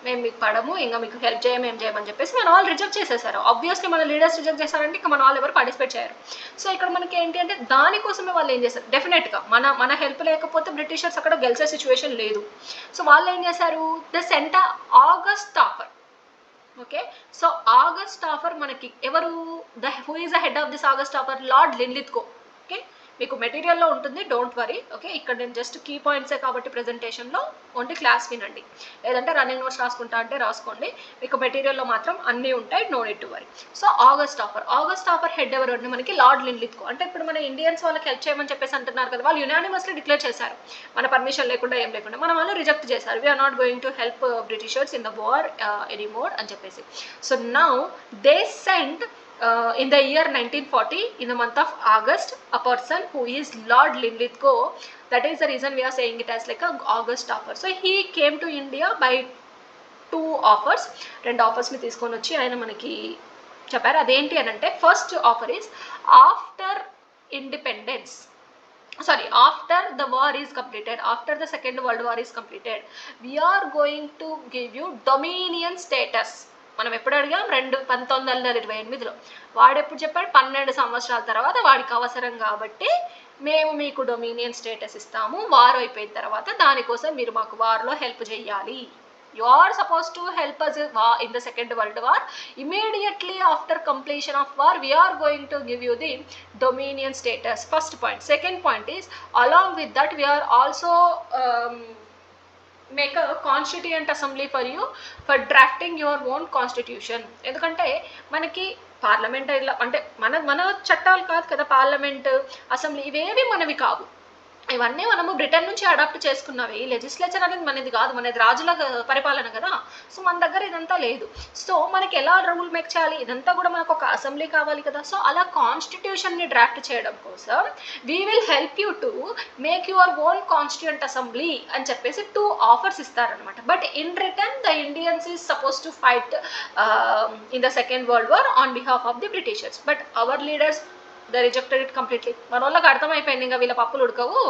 మేము మీకు పడము, ఇంకా మీకు హెల్ప్ చేయమని చెప్పేసి మన వాళ్ళు రిజెక్ట్ చేసేసారు. ఆబ్వియస్లీ మన లీడర్స్ రిజెక్ట్ చేశారంటే ఇంకా మన వాళ్ళు ఎవరు పార్టిసిపేట్ చేయరు. సో ఇక్కడ మనకి ఏంటి అంటే దానికోసమే వాళ్ళు ఏం చేశారు, డెఫినెట్గా మన హెల్ప్ లేకపోతే బ్రిటిషర్స్ అక్కడ గెలిచే సిచ్యువేషన్ లేదు. సో వాళ్ళు ఏం చేశారు, the cent August offer. Okay, so August offer మనకి ఎవరు, who is the head of this August offer, lord Linlithgow. Okay, మీకు మెటీరియల్లో ఉంటుంది, డోంట్ వరీ. ఓకే, ఇక్కడ నేను జస్ట్ కీ పాయింట్సే కాబట్టి ప్రెజెంటేషన్లో ఓన్లీ క్లాస్ వినండి, లేదంటే రన్నింగ్ నోట్స్ రాసుకుంటా అంటే రాసుకోండి, మీకు మెటీరియల్లో మాత్రం అన్నీ ఉంటాయి, no need to worry. So August offer head ఎవరు అంటే మనకి లార్డ్ లిన్లిత్గో. అంటే ఇప్పుడు మన ఇండియన్స్ వాళ్ళకి హెల్ప్ చేయమని చెప్పేసి అంటున్నారు కదా, వాళ్ళు యునానిమస్లీ డిక్లేర్ చేశారు, మన పర్మిషన్ లేకుండా ఏం లేకుండా మన వాళ్ళు రిజెక్ట్ చేశారు, we're not going to help Britishers in the war anymore అని చెప్పేసి. So now they sent in the year 1940, in the month of August, a person who is Lord Linlithgow, that is the reason we are saying it as like a August offer. So he came to India by 2 offers, 2 offers ని తీసుకొని వచ్చి ఆయన మనకి చెప్పారు. అదేంటి అని అంటే first offer is after independence, sorry, after the war is completed, after the Second World War is completed, we are going to give you dominion status. మనం ఎప్పుడు అడిగాం, 1928లో. వాడు ఎప్పుడు చెప్పాడు, 12 సంవత్సరాల తర్వాత వాడికి అవసరం కాబట్టి మేము మీకు డొమినియన్ స్టేటస్ ఇస్తాము, వార్ అయిపోయిన తర్వాత దానికోసం మీరు మాకు వార్లో హెల్ప్ చేయాలి. You are supposed to help us in the Second World War. Immediately after completion of war, we are going to give you the dominion status. First point. Second point is, along with that, we are also make a constituent assembly for you for drafting your own constitution. ఎందుకంటే మనకి parliament అంటే మన చట్టాలు కాదు కదా, parliament, assembly ఇవేవి మనవి కావు, ఇవన్నీ మనము బ్రిటన్ నుంచి అడాప్ట్ చేసుకున్నవి. లెజిస్లేచర్ అనేది మనది కాదు, మనది రాజుల పరిపాలన కదా. సో మన దగ్గర ఇదంతా లేదు. సో మనకి ఎలా రూల్ మేక్ చేయాలి, ఇదంతా కూడా మనకు ఒక అసెంబ్లీ కావాలి కదా. సో అలా కాన్స్టిట్యూషన్ని డ్రాఫ్ట్ చేయడం కోసం we will help you to make your own constituent assembly అని చెప్పేసి 2 ఆఫర్స్ ఇస్తారనమాట. But in return the Indians is suppose to fight in the second world war on behalf of the Britishers. But our leaders they rejected it completely. మన వాళ్ళకి అర్థమైపోయింది ఇంకా వీళ్ళ పప్పులు ఉడకవు,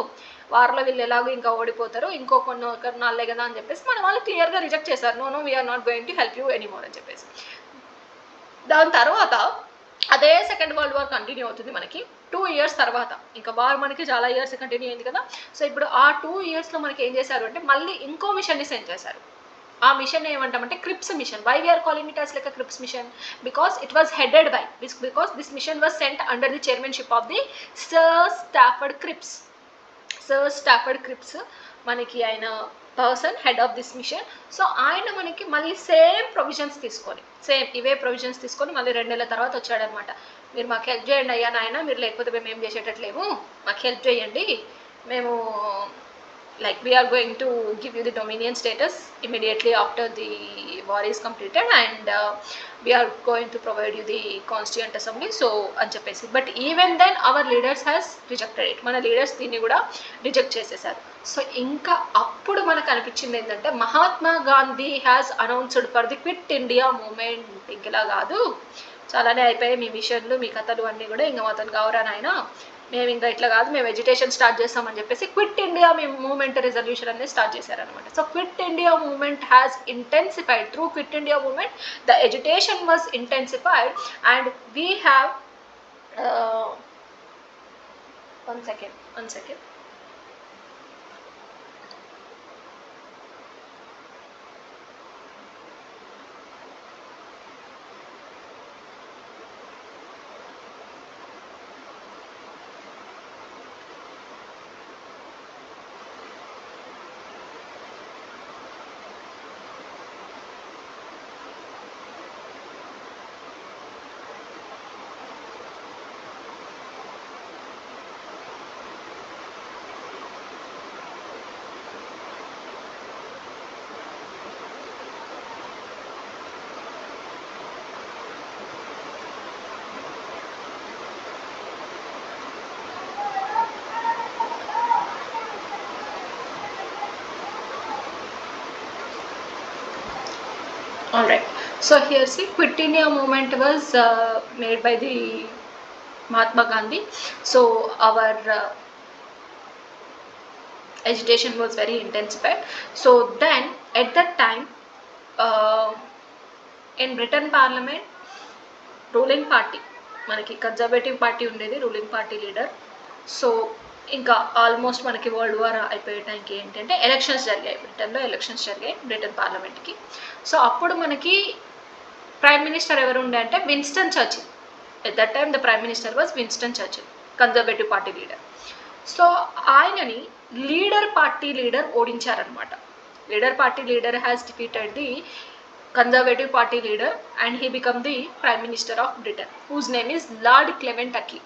వారిలో వీళ్ళు ఎలాగో ఇంకా ఓడిపోతారు, ఇంకో కొన్ని నాళ్ళే కదా అని చెప్పేసి మన వాళ్ళు క్లియర్గా రిజెక్ట్ చేశారు. No we're not going to help you anymore అని చెప్పేసి. దాని తర్వాత అదే సెకండ్ వరల్డ్ వార్ కంటిన్యూ అవుతుంది మనకి 2 years తర్వాత. ఇంకా వార్ మనకి చాలా ఇయర్స్ కంటిన్యూ అయింది కదా. సో ఇప్పుడు ఆ 2 yearsలో మనకి ఏం చేశారు అంటే మళ్ళీ ఇంకో మిషన్ని సెండ్ చేశారు. ఆ మిషన్ ఏమంటామంటే Cripps mission. Why we're calling it as like a Cripps mission, because it was headed by because this mission was sent under the chairmanship of the sir Stafford Cripps. Sir Stafford Cripps మనకి ఆయన person head of this mission. So ఆయన మనకి మళ్ళీ same provisions తీసుకొని, same ఇవే provisions తీసుకొని మళ్ళీ 2 నెలల తర్వాత వచ్చాడనమాట. మీరు మాకు హెల్ప్ చేయండి అయ్యా నాయన, మీరు లేకపోతే మేము ఏం చేసేటట్లేము, మాకు హెల్ప్ చేయండి, మేము like we are going to give you the dominion status immediately after the war is completed, and we are going to provide you the constituent assembly. So అని చెప్పేసి, but even then our leaders has rejected it. మన leaders దీన్ని కూడా reject చేసేసారు. So ఇంకా అప్పుడు మనకు అనిపించింది ఏంటంటే Mahatma Gandhi has announced for the quit India moment. ఇంకెలా కాదు, చాలానే అయిపోయాయి మీ మిషన్లు, మీ కథలు అన్నీ కూడా, ఇంకా మాతను కావరా నాయన, మేము ఇంకా ఇట్లా కాదు, మేము ఎడ్యుకేషన్ స్టార్ట్ చేస్తామని చెప్పేసి క్విట్ ఇండియా మూవ్మెంట్ రిజల్యూషన్ అనేది స్టార్ట్ చేశారనమాట. So quit India movement has intensified. Through quit India movement the education was intensified and we have one second. All right, so here see, quit India movement was made by the Mahatma Gandhi. So our agitation was very intensified. So then at that time in Britain parliament ruling party మనకి conservative party ఉండేది, ruling party leader. So ఇంకా almost మనకి world war అయిపోయే టైంకి ఏంటంటే elections జరిగాయి, బ్రిటన్లో elections జరిగాయి బ్రిటన్ పార్లమెంట్కి. సో అప్పుడు మనకి ప్రైమ్ మినిస్టర్ ఎవరు ఉండే అంటే Winston Churchill. At that time the prime minister was Winston Churchill, conservative party leader. So ఆయనని లీడర్ పార్టీ లీడర్ ఓడించారనమాట. Leader party leader has defeated the conservative party leader and he become the prime minister of Britain whose name is Lord Clement Attlee.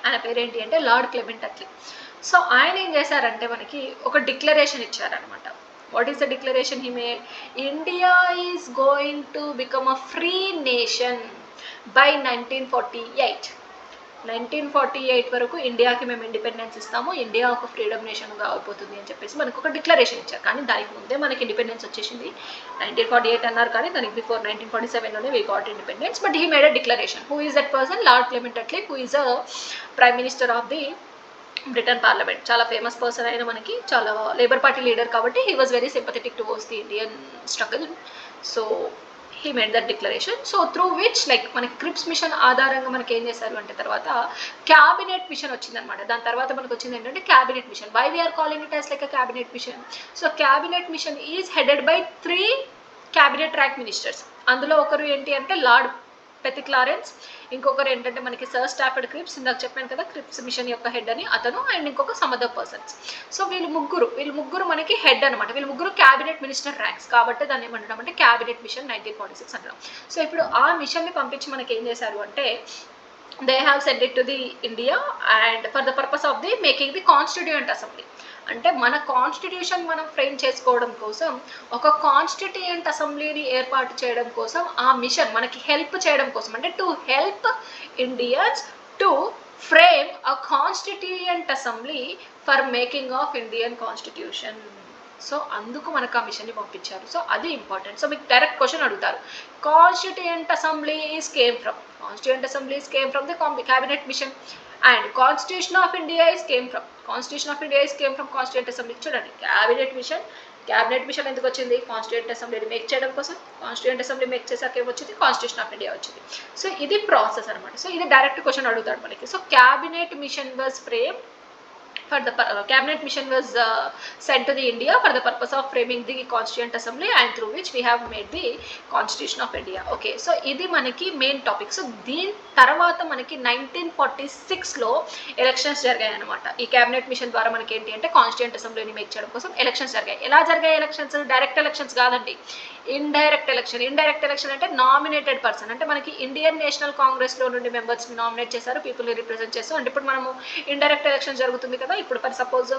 ఆయన పేరు ఏంటి అంటే lord Clement Atlee. So ఆయన ఏం చేశారంటే మనకి ఒక డిక్లరేషన్ ఇచ్చారనమాట. What is the declaration he made? India is going to become a free nation by 1948. 1948 వరకు ఇండియాకి మేము ఇండిపెండెన్స్ ఇస్తాము, ఇండియా ఒక ఫ్రీడమ్ నేషన్గా అయిపోతుంది అని చెప్పేసి మనకు ఒక డిక్లరేషన్ ఇచ్చారు. కానీ దానికి ముందే మనకి ఇండిపెండెన్స్ వచ్చేసింది. 1948 అన్నారు, కానీ దానికి బిఫోర్ 1947లోనే we got independence. But he made a declaration. Who is that person? Lord Clement Attlee, who is a prime minister of the Britain parliament. చాలా ఫేమస్ పర్సన్ అయిన మనకి, చాలా లేబర్ పార్టీ లీడర్ కాబట్టి he was very sympathetic towards the Indian struggle. So he made that declaration. So through which like మనకి క్రిప్స్ machine ఆధారంగా మనకి ఏం చేశారు అంటే తర్వాత క్యాబినెట్ మిషన్ వచ్చిందనమాట. దాని తర్వాత మనకు వచ్చింది ఏంటంటే cabinet mission. Why we're calling it as like a cabinet mission? So cabinet mission is headed by 3 cabinet rank ministers. అందులో ఒకరు ఏంటి అంటే లార్డ్ పెథిక్ లారెన్స్, ఇంకొకరు ఏంటంటే మనకి సర్ స్టాఫర్డ్ క్రిప్స్, ఇందాక చెప్పాను కదా క్రిప్స్ మిషన్ యొక్క హెడ్ అని అతను, అండ్ ఇంకొక సమ్ అదర్ పర్సన్స్. సో వీళ్ళు ముగ్గురు మనకి హెడ్ అనమాట. వీళ్ళు ముగ్గురు క్యాబినెట్ మినిస్టర్ ర్యాంక్స్ కాబట్టి దాన్ని ఏమంటాం అంటే క్యాబినెట్ మిషన్ 1946 అంటాం. సో ఇప్పుడు ఆ మిషన్ని పంపించి మనకి ఏం చేశారు అంటే they have sent it to the India and for the purpose of the making the constituent assembly. అంటే మన కాన్స్టిట్యూషన్ మనం ఫ్రేమ్ చేసుకోవడం కోసం, ఒక కాన్స్టిట్యూయెంట్ అసెంబ్లీని ఏర్పాటు చేయడం కోసం ఆ మిషన్ మనకి హెల్ప్ చేయడం కోసం, అంటే to help Indians to frame a constituent assembly for making of Indian constitution. So అందుకు మనకు ఆ మిషన్ని పంపించారు. సో అది ఇంపార్టెంట్. సో మీకు డైరెక్ట్ క్వశ్చన్ అడుగుతారు, constituent assemblies came from the cabinet machine and constitution of India is came from constituent assembly. చూడండి, cabinet machine ఎందుకు వచ్చింది? కాన్స్టిట్యూయెంట్ అసెంబ్లీని మేక్ చేయడం కోసం. కాన్స్టిట్యూయెంట్ అసెంబ్లీ మేక్ చేసాక ఏమొచ్చింది? కాన్స్టిట్యూషన్ ఆఫ్ ఇండియా వచ్చింది. సో ఇది ప్రాసెస్ అనమాట. సో ఇది డైరెక్ట్ క్వశ్చన్ అడుగుతాడు మనకి. So cabinet machine was frame for the cabinet mission was sent to the India for the purpose of framing the constituent assembly and through which we have made the constitution of India. Okay, so ఇది మనకి main topic. So దీని తర్వాత మనకి 1946లో elections జరిగాయి అనమాట. ఈ cabinet machine ద్వారా మనకి ఏంటి అంటే కాన్స్టిట్యూయెంట్ అసెంబ్లీని మేక్ చేయడం కోసం ఎలక్షన్స్ జరిగాయి. ఎలా జరిగాయి ఎలక్షన్స్? డైరెక్ట్ ఎలక్షన్స్ కాదండి, ఇండైరెక్ట్ ఎలక్షన్ అంటే నామినేటెడ్ పర్సన్. అంటే మనకి ఇండియన్ నేషనల్ కాంగ్రెస్లో నుండి మెంబర్స్ని నామినేట్ చేశారు, పీపుల్ని రిప్రజెంట్ చేస్తారు. అంటే ఇప్పుడు మనము ఇండైరెక్ట్ ఎలక్షన్ జరుగుతుంది కదా. ఇప్పుడు ఫర్ సపోజ్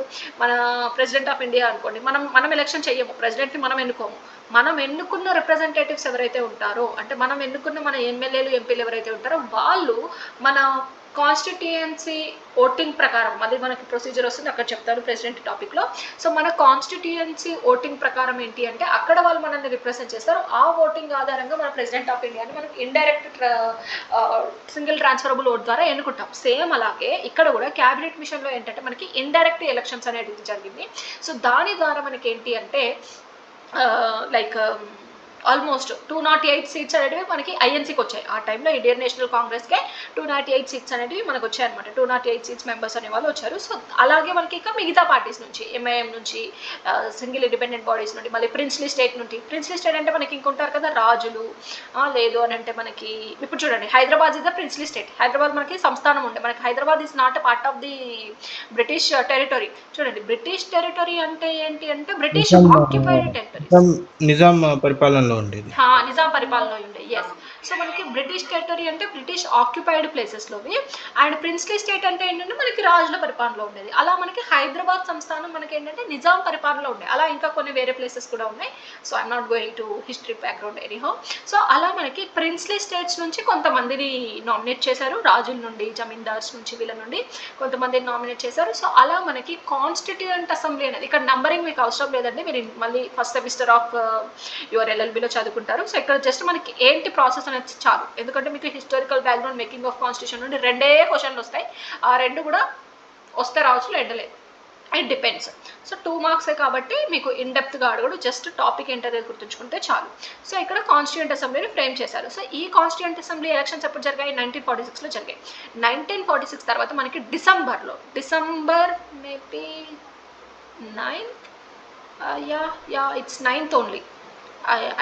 మన ప్రెసిడెంట్ ఆఫ్ ఇండియా అనుకోండి, మనం ఎలక్షన్ చెయ్యము, ప్రెసిడెంట్ని మనం ఎన్నుకోము. మనం ఎన్నుకున్న రిప్రజెంటేటివ్స్ ఎవరైతే ఉంటారో, అంటే మనం ఎన్నుకున్న మన ఎమ్మెల్యేలు ఎంపీలు ఎవరైతే ఉంటారో వాళ్ళు మన కాన్స్టిట్యుయెన్సీ ఓటింగ్ ప్రకారం, మళ్ళీ మనకి ప్రొసీజర్ వస్తుంది అక్కడ చెప్తారు ప్రెసిడెంట్ టాపిక్లో. సో మన కాన్స్టిట్యుయెన్సీ ఓటింగ్ ప్రకారం ఏంటి అంటే అక్కడ వాళ్ళు మనల్ని రిప్రజెంట్ చేస్తారు. ఆ ఓటింగ్ ఆధారంగా మన ప్రెసిడెంట్ ఆఫ్ ఇండియాని మనం ఇండైరెక్ట్ సింగిల్ ట్రాన్స్ఫరబుల్ ఓట్ ద్వారా ఎన్నుకుంటాం. సేమ్ అలాగే ఇక్కడ కూడా క్యాబినెట్ మిషన్లో ఏంటంటే మనకి ఇండైరెక్ట్ ఎలక్షన్స్ అనేది జరిగింది. సో దాని ద్వారా మనకి ఏంటి అంటే లైక్ ఆల్మోస్ట్ 208 సీట్స్ అనేటివి మనకి ఐఎన్సీకి వచ్చాయి. ఆ టైంలో ఇండియన్ నేషనల్ కాంగ్రెస్కే 208 సీట్స్ అనేటివి మనకు వచ్చాయి అనమాట. 208 సీట్స్ మెంబర్స్ అనే వాళ్ళు వచ్చారు. సో అలాగే మనకి ఇంకా మిగతా పార్టీస్ నుంచి, ఎంఐఎం నుంచి, సింగిల్ ఇండిపెండెంట్ బాడీస్ నుండి, మళ్ళీ ప్రిన్స్లీ స్టేట్ నుండి. ప్రిన్స్లీ స్టేట్ అంటే మనకి ఇంకొంటారు కదా రాజులు, లేదు అని అంటే మనకి ఇప్పుడు చూడండి Hyderabad is the princely state. Hyderabad మనకి సంస్థానం ఉండే, మనకి Hyderabad is not a part of the British territory. చూడండి, బ్రిటిష్ టెరిటరీ అంటే ఏంటి అంటే బ్రిటిష్ ఆక్యుపైడ్ టెరిటరీ, నిజాం పరిపాలనలో ఉండేది, నిజాం పరిపాలనలో ఉండే. ఎస్. సో మనకి బ్రిటిష్ టెరిటరీ అంటే బ్రిటిష్ ఆక్యుపైడ్ ప్లేసెస్లోవి, అండ్ ప్రిన్స్లీ స్టేట్ అంటే ఏంటంటే మనకి రాజుల పరిపాలనలో ఉండేది. అలా మనకి హైదరాబాద్ సంస్థానం మనకి ఏంటంటే నిజాం పరిపాలనలో ఉండే. అలా ఇంకా కొన్ని వేరే ప్లేసెస్ కూడా ఉన్నాయి. So I'm not going to history background anyhow. So అలా మనకి ప్రిన్స్లీ స్టేట్స్ నుంచి కొంతమందిని నామినేట్ చేశారు, రాజుల నుండి, జమీందార్స్ నుంచి, వీళ్ళ నుండి కొంతమందిని నామినేట్ చేశారు. సో అలా మనకి కాన్స్టిట్యూయెంట్ అసెంబ్లీ అనేది, ఇక్కడ నంబరింగ్ మీకు అవసరం లేదండి, మీరు మళ్ళీ ఫస్ట్ సెమిస్టర్ ఆఫ్ యువర్ ఎల్ఎల్బిలో చదువుకుంటారు. సో ఇక్కడ జస్ట్ మనకి ఏంటి ప్రాసెస్ అనేది చాలు, ఎందుకంటే మీకు historical background, making of constitution నుండి 2 క్వశ్చన్లు వస్తాయి. ఆ 2 కూడా వస్తే రావచ్చు, ఎండలేదు. It depends. సో 2 మార్క్సే కాబట్టి మీకు ఇన్‌డెప్త్‌గా అడగడు. జస్ట్ టాపిక్ ఏంటనేది గుర్తుంచుకుంటే చాలు. సో ఇక్కడ కాన్స్టిట్యూయెంట్ అసెంబ్లీని ఫ్రేమ్ చేశారు. సో ఈ కాన్స్టిట్యూయెంట్ అసెంబ్లీ ఎలక్షన్స్ ఎప్పుడు జరిగాయి? 1946లో జరిగాయి. 1946 తర్వాత మనకి December maybe 9th, it's 9th only.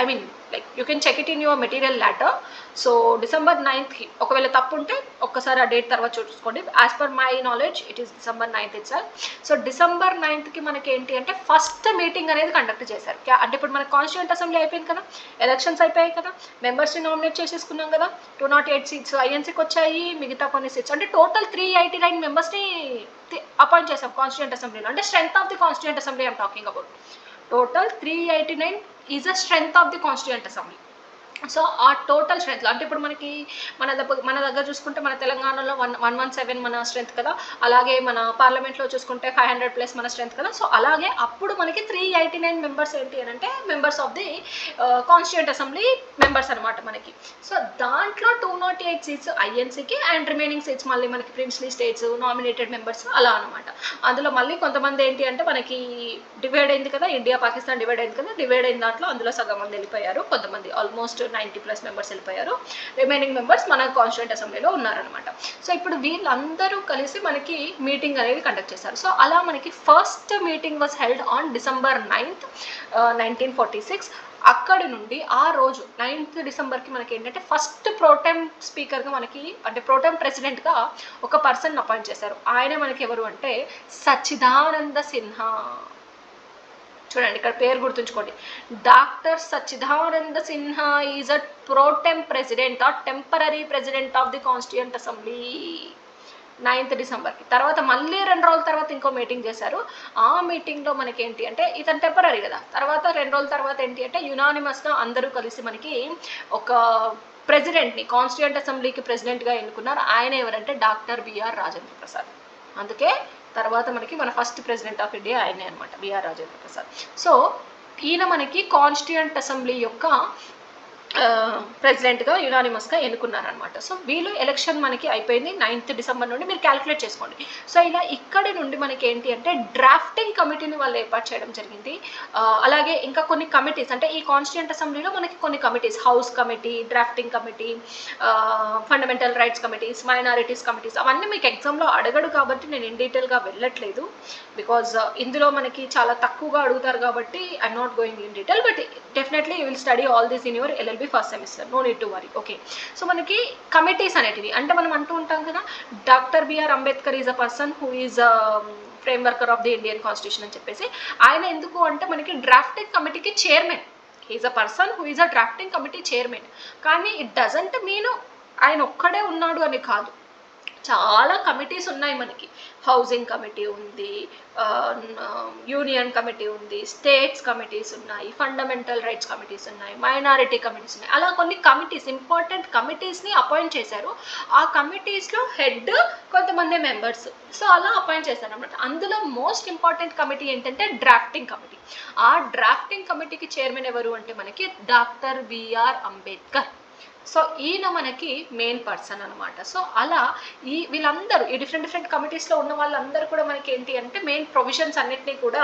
I mean, like you can check it in your material later. So December 9th ఒకవేళ తప్పు ఉంటే ఒక్కసారి ఆ డేట్ తర్వాత చూసుకోండి. As per my knowledge it is December 9th itself. So December 9th మనకి ఏంటి అంటే ఫస్ట్ మీటింగ్ అనేది కండక్ట్ చేశారు. అంటే ఇప్పుడు మనకి కాన్స్టిట్యూయెంట్ అసెంబ్లీ అయిపోయింది కదా, ఎలక్షన్స్ అయిపోయాయి కదా, మెంబర్స్ని నామినేట్ చేసేసుకున్నాం కదా, 208 సీట్స్ ఐఎన్సీకి వచ్చాయి, మిగతా కొన్ని సీట్స్ అంటే టోటల్ 389 మెంబర్స్ని అపాయింట్ చేసాం కాన్స్టిట్యూయెంట్ అసెంబ్లీలో. అంటే strength of the constituent assembly I'm talking about. Total 389 is a strength of the constituent assembly. So ఆ టోటల్ స్ట్రెంత్లో అంటే ఇప్పుడు మనకి మన దగ్గర చూసుకుంటే మన తెలంగాణలో 117 మన స్ట్రెంత్ కదా, అలాగే మన పార్లమెంట్లో చూసుకుంటే 500+ మన స్ట్రెంత్ కదా. సో అలాగే అప్పుడు మనకి 389 మెంబర్స్ ఏంటి అని అంటే members of the constituent assembly members అనమాట మనకి. సో దాంట్లో 208 సీట్స్ ఐఎన్సీకి అండ్ రిమైనింగ్ సీట్స్ మళ్ళీ మనకి ప్రిన్స్లీ స్టేట్స్ నామినేటెడ్ మెంబర్స్ అలా అనమాట. అందులో మళ్ళీ కొంతమంది ఏంటి అంటే మనకి డివైడ్ అయింది కదా, ఇండియా పాకిస్తాన్ డివైడ్ అయింది కదా, డివైడ్ అయిన దాంట్లో అందులో సగం మంది వెళ్ళిపోయారు, కొంతమంది ఆల్మోస్ట్ 90+ మెంబర్స్ వెళ్ళిపోయారు, రిమైనింగ్ మెంబర్స్ మన కాన్స్టిట్యూయెంట్ అసెంబ్లీలో ఉన్నారనమాట. సో ఇప్పుడు వీళ్ళందరూ కలిసి మనకి మీటింగ్ అనేది కండక్ట్ చేశారు. సో అలా మనకి first meeting was held on December 9th, 1946. అక్కడి నుండి ఆ రోజు 9th డిసెంబర్కి మనకి ఏంటంటే ఫస్ట్ ప్రోటెం స్పీకర్గా మనకి అంటే ప్రోటెం ప్రెసిడెంట్గా ఒక పర్సన్ అపాయింట్ చేశారు. ఆయన మనకి ఎవరు అంటే సచ్చిదానంద సిన్హా. చూడండి ఇక్కడ పేరు గుర్తుంచుకోండి, doctor Sachchidananda Sinha is a pro tem president or temporary president of the constituent assembly 9th డిసెంబర్కి. తర్వాత మళ్ళీ 2 రోజుల తర్వాత ఇంకో మీటింగ్ చేశారు. ఆ మీటింగ్లో మనకి ఏంటి అంటే ఇతను టెంపరరీ కదా, తర్వాత 2 రోజుల తర్వాత ఏంటి అంటే యునానిమస్గా అందరూ కలిసి మనకి ఒక ప్రెసిడెంట్ని కాన్స్టిట్యూయెంట్ అసెంబ్లీకి ప్రెసిడెంట్గా ఎన్నుకున్నారు. ఆయన ఎవరంటే డాక్టర్ బిఆర్ రాజేంద్ర ప్రసాద్. అందుకే తర్వాత మనకి మన ఫస్ట్ ప్రెసిడెంట్ ఆఫ్ ఇండియా ఆయనే అనమాట, బిఆర్ రాజేంద్ర ప్రసాద్. సో ఈయన మనకి కాన్స్టిట్యూయెంట్ అసెంబ్లీ యొక్క ప్రెసిడెంట్గా యునానిమస్గా ఎన్నుకున్నారనమాట. సో వీళ్ళు ఎలక్షన్ మనకి అయిపోయింది 9th డిసెంబర్ నుండి, మీరు క్యాలిక్యులేట్ చేసుకోండి. సో ఇలా ఇక్కడి నుండి మనకి ఏంటి అంటే డ్రాఫ్టింగ్ కమిటీని వాళ్ళు ఏర్పాటు చేయడం జరిగింది. అలాగే ఇంకా కొన్ని కమిటీస్ అంటే ఈ కాన్స్టిట్యూయెంట్ అసెంబ్లీలో మనకి కొన్ని committees, house committee, drafting committee, fundamental rights committees, minorities committees, అవన్నీ మీకు ఎగ్జామ్లో అడగడు కాబట్టి నేను ఇన్ డీటెయిల్గా వెళ్ళట్లేదు. బికాజ్ ఇందులో మనకి చాలా తక్కువగా అడుగుతారు కాబట్టి I'm not going in detail. But definitely you will study all this in your LLB first semester, no need to worry. Okay, so మనకి కమిటీస్ అనేటివి అంటే మనం అంటూ ఉంటాం కదా, doctor B R Ambedkar is a person who is frame worker of the Indian constitution అని చెప్పేసి. ఆయన ఎందుకు అంటే మనకి డ్రాఫ్టింగ్ కమిటీకి chairman, he is a person who is a drafting committee chairman. కానీ ఇట్ డజంట్ మీన్ ఆయన ఒక్కడే ఉన్నాడు అని కాదు, చాలా కమిటీస్ ఉన్నాయి మనకి. హౌసింగ్ కమిటీ ఉంది, యూనియన్ కమిటీ ఉంది, స్టేట్స్ కమిటీస్ ఉన్నాయి, ఫండమెంటల్ రైట్స్ కమిటీస్ ఉన్నాయి, మైనారిటీ కమిటీస్ ఉన్నాయి. అలా కొన్ని కమిటీస్, ఇంపార్టెంట్ కమిటీస్ని అపాయింట్ చేశారు. ఆ కమిటీస్లో హెడ్ కొంతమంది మెంబర్స్, సో అలా అపాయింట్ చేశారు అనమాట. అందులో మోస్ట్ ఇంపార్టెంట్ కమిటీ ఏంటంటే డ్రాఫ్టింగ్ కమిటీ. ఆ డ్రాఫ్టింగ్ కమిటీకి చైర్మన్ ఎవరు అంటే మనకి డాక్టర్ బిఆర్ అంబేద్కర్. సో ఈయన మనకి మెయిన్ పర్సన్ అనమాట. సో అలా వీళ్ళందరూ ఈ డిఫరెంట్ కమిటీస్లో ఉన్న వాళ్ళందరూ కూడా మనకి ఏంటి అంటే మెయిన్ ప్రొవిజన్స్ అన్నిటినీ కూడా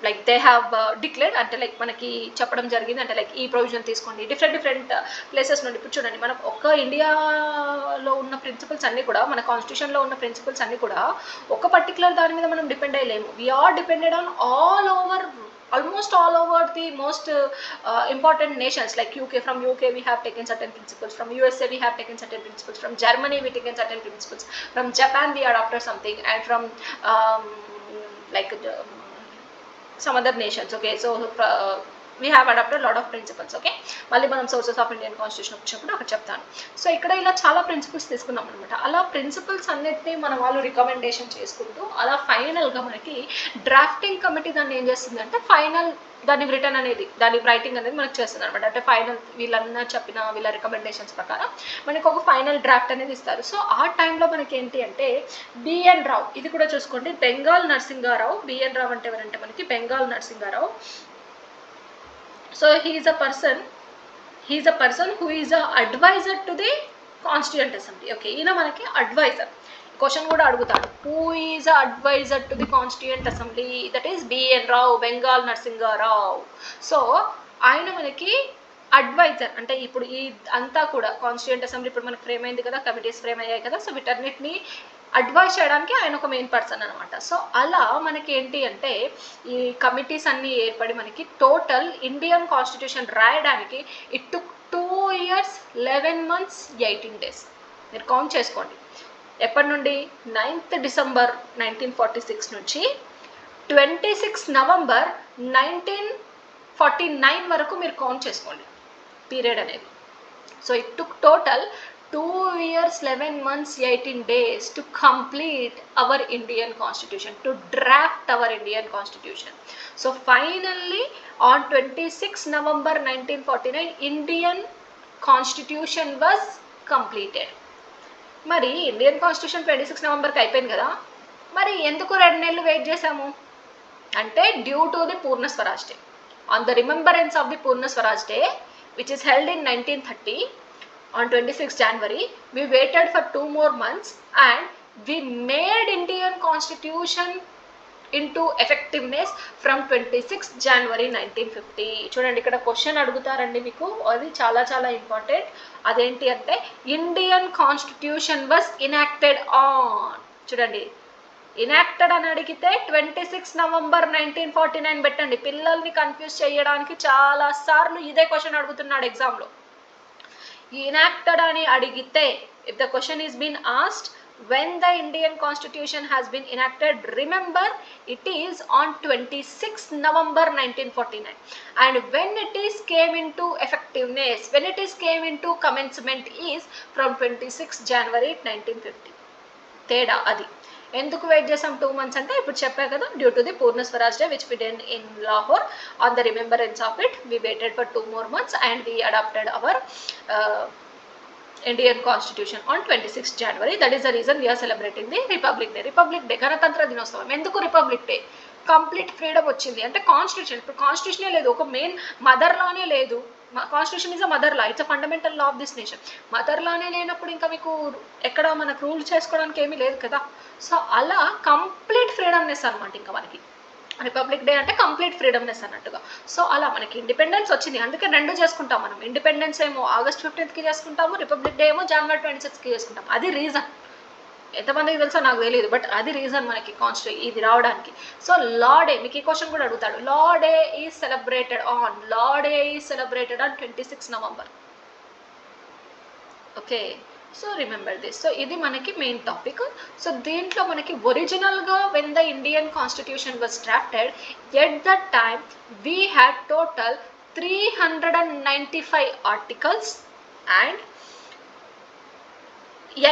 లైక్ దే హ్యావ్ డిక్లేర్డ్, అంటే లైక్ మనకి చెప్పడం జరిగింది. అంటే లైక్ ఈ ప్రొవిజన్ తీసుకోండి, డిఫరెంట్ ప్లేసెస్ నుండి. ఇప్పుడు చూడండి, మనం ఒక్క ఇండియాలో ఉన్న ప్రిన్సిపల్స్ అన్నీ కూడా, మన కాన్స్టిట్యూషన్లో ఉన్న ప్రిన్సిపల్స్ అన్నీ కూడా ఒక పర్టికులర్ దాని మీద మనం డిపెండ్ అయ్యలేము. We are depended on almost all over the most important nations. Like from UK we have taken certain principles, from USA we have taken certain principles, from Germany we taken certain principles, from Japan we adopted something, and from some other nations. Okay, so we have adopted a lot of principles. Okay, మళ్ళీ మనం sources of Indian constitution వచ్చినప్పుడు అక్కడ చెప్తాను. So ఇక్కడ ఇలా చాలా principles తీసుకున్నాం అనమాట. అలా ప్రిన్సిపల్స్ అన్నిటినీ మన వాళ్ళు రికమెండేషన్ చేసుకుంటూ అలా ఫైనల్గా మనకి డ్రాఫ్టింగ్ కమిటీ దాన్ని ఏం చేస్తుంది అంటే దాని రిటర్న్ అనేది, దాని రైటింగ్ అనేది మనకు చేస్తుంది అనమాట. అంటే ఫైనల్ వీళ్ళన్నా చెప్పిన వీళ్ళ రికమెండేషన్స్ ప్రకారం మనకి ఒక ఫైనల్ డ్రాఫ్ట్ అనేది ఇస్తారు. సో ఆ టైంలో మనకి ఏంటి అంటే బిఎన్ రావు, ఇది కూడా చూసుకోండి, బెంగాల్ నరసింహారావు. బిఎన్ రావు అంటే ఎవరంటే మనకి Bengal Narasimharao. So he is a person who is a advisor to the constituent assembly. Okay, ఈయన మనకి అడ్వైజర్. క్వశ్చన్ కూడా అడుగుతాడు, who is advisor to the constituent assembly? That is B N Rao, Bengal Narasimharao. సో ఆయన మనకి అడ్వైజర్ అంటే ఇప్పుడు ఈ అంతా కూడా కాన్స్టిట్యూయెంట్ అసెంబ్లీ ఇప్పుడు మనకు ఫ్రేమ్ అయింది కదా, కమిటీస్ ఫ్రేమ్ అయ్యాయి కదా, సో వీటన్నిటిని అడ్వైజ్ చేయడానికి ఆయన ఒక మెయిన్ పర్సన్ అనమాట. సో అలా మనకి ఏంటి అంటే ఈ కమిటీస్ అన్నీ ఏర్పడి మనకి టోటల్ ఇండియన్ కాన్స్టిట్యూషన్ రాయడానికి it took 2 years 11 months 18 days. మీరు కౌంట్ చేసుకోండి, ఎప్పటి నుండి 9th December 1946 నుంచి 26 November 1949 వరకు మీరు కౌంట్ చేసుకోండి పీరియడ్ అనేది. So it took total 2 years 11 months 18 days to complete our Indian constitution, to draft our Indian constitution. So finally on 26 November 1949 Indian constitution was completed. మరి Indian constitution 26 నవంబర్కి అయిపోయింది కదా, మరి ఎందుకు 2 నెలలు వెయిట్ చేసాము అంటే due to the Purna Swaraj day. On the remembrance of the Purna Swaraj day which is held in 1930 on 26 January, we waited for 2 more months and we made Indian constitution into effectiveness from 26 January 1950. చూడండి ఇక్కడ question అడుగుతారండి మీకు, అది చాలా చాలా important. అదేంటి అంటే Indian constitution was enacted on, చూడండి ఇనాక్టెడ్ అని అడిగితే 26 November 1949 పెట్టండి. పిల్లల్ని కన్ఫ్యూజ్ చేయడానికి చాలా సార్లు ఇదే క్వశ్చన్ అడుగుతున్నాడు ఎగ్జామ్లో. enacted ani adigite, if the question is been asked when the Indian constitution has been enacted, remember it is on 26 November 1949, and when it is came into effectiveness, when it is came into commencement is from 26 January 1950. తేడా అది. ఎందుకు wait చేసాం 2 months అంటే ఇప్పుడు చెప్పా కదా, due to the Purna Swaraj day which we did in Lahore on the remembrance of it we waited for 2 more months and we adopted our Indian constitution on 26 January. That is the reason we are celebrating the Republic Day. Republic Day గణతంత్ర దినోత్సవం. ఎందుకు republic day? Complete freedom వచ్చింది అంటే constitution, ఇప్పుడు కాన్స్టిట్యూషనే లేదు, ఒక main mother లానే లేదు. Constitution is a mother law, it's a fundamental law of this nation. Mother లానే లేనప్పుడు ఇంకా మీకు ఎక్కడ మనకు రూల్ చేసుకోవడానికి ఏమీ లేదు కదా. సో అలా కంప్లీట్ ఫ్రీడమ్నెస్ అనమాట ఇంకా మనకి రిపబ్లిక్ డే అంటే కంప్లీట్ ఫ్రీడమ్నెస్ అన్నట్టుగా. సో అలా మనకి ఇండిపెండెన్స్ వచ్చింది, అందుకే 2 చేసుకుంటాం మనం. ఇండిపెండెన్స్ ఏమో August 15th చేసుకుంటాము, రిపబ్లిక్ డే ఏమో January 26th చేసుకుంటాం. అది రీజన్, ఎంతమందికి తెలుసో నాకు తెలియదు, బట్ అది రీజన్ మనకి ఇది రావడానికి. సో లా డే, మీకు ఈ క్వశ్చన్ కూడా అడుగుతాడు, law day is celebrated on 26 November. Okay, so remember this. So ఇది మనకి మెయిన్ టాపిక్. సో దీంట్లో మనకి ఒరిజినల్గా when the Indian constitution was drafted, at the time we had total 395 articles and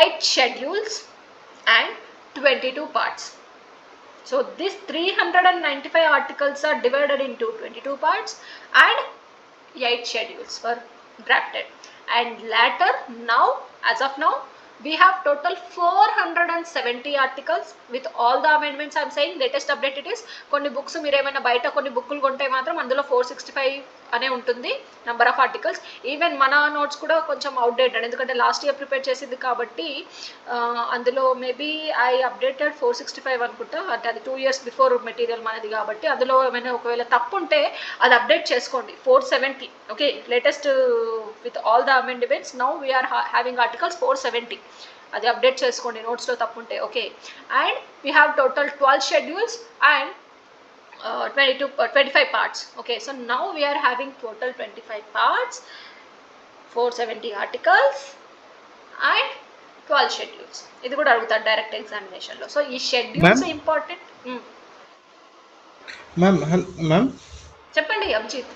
8 schedules and 22 parts. So these 395 articles are divided into 22 parts and 8 schedules were drafted. And later, now, as of now, we have total 470 articles with all the amendments. I am saying latest update it is. కొన్ని books మీరు ఏమైనా బయట కొన్ని బుక్కులు కొంటే మాత్రం అందులో 465 అనే ఉంటుంది నెంబర్ ఆఫ్ ఆర్టికల్స్. ఈవెన్ మన నోట్స్ కూడా కొంచెం అవుట్డేటెడ్, ఎందుకంటే లాస్ట్ ఇయర్ ప్రిపేర్ చేసింది కాబట్టి అందులో మేబీ ఐ అప్డేటెడ్ 465 అనుకుంటా, అంటే అది 2 years బిఫోర్ మెటీరియల్ మనది కాబట్టి అందులో ఏమైనా ఒకవేళ తప్పు ఉంటే అది అప్డేట్ చేసుకోండి. 470, okay, latest with all the amendments now we're having articles 470. అది అప్డేట్ చేసుకోండి నోట్స్లో తప్పు ఉంటే. Okay, and we have total 12 schedules and 25 parts. Okay, so now we are having total 25 parts, 470 articles and 12 schedules. ఇది కూడా అడుగుతారు direct examination లో. So ఈ షెడ్యూల్స్ ఇంపార్టెంట్. మ్యామ్ చెప్పండి అభిజిత్.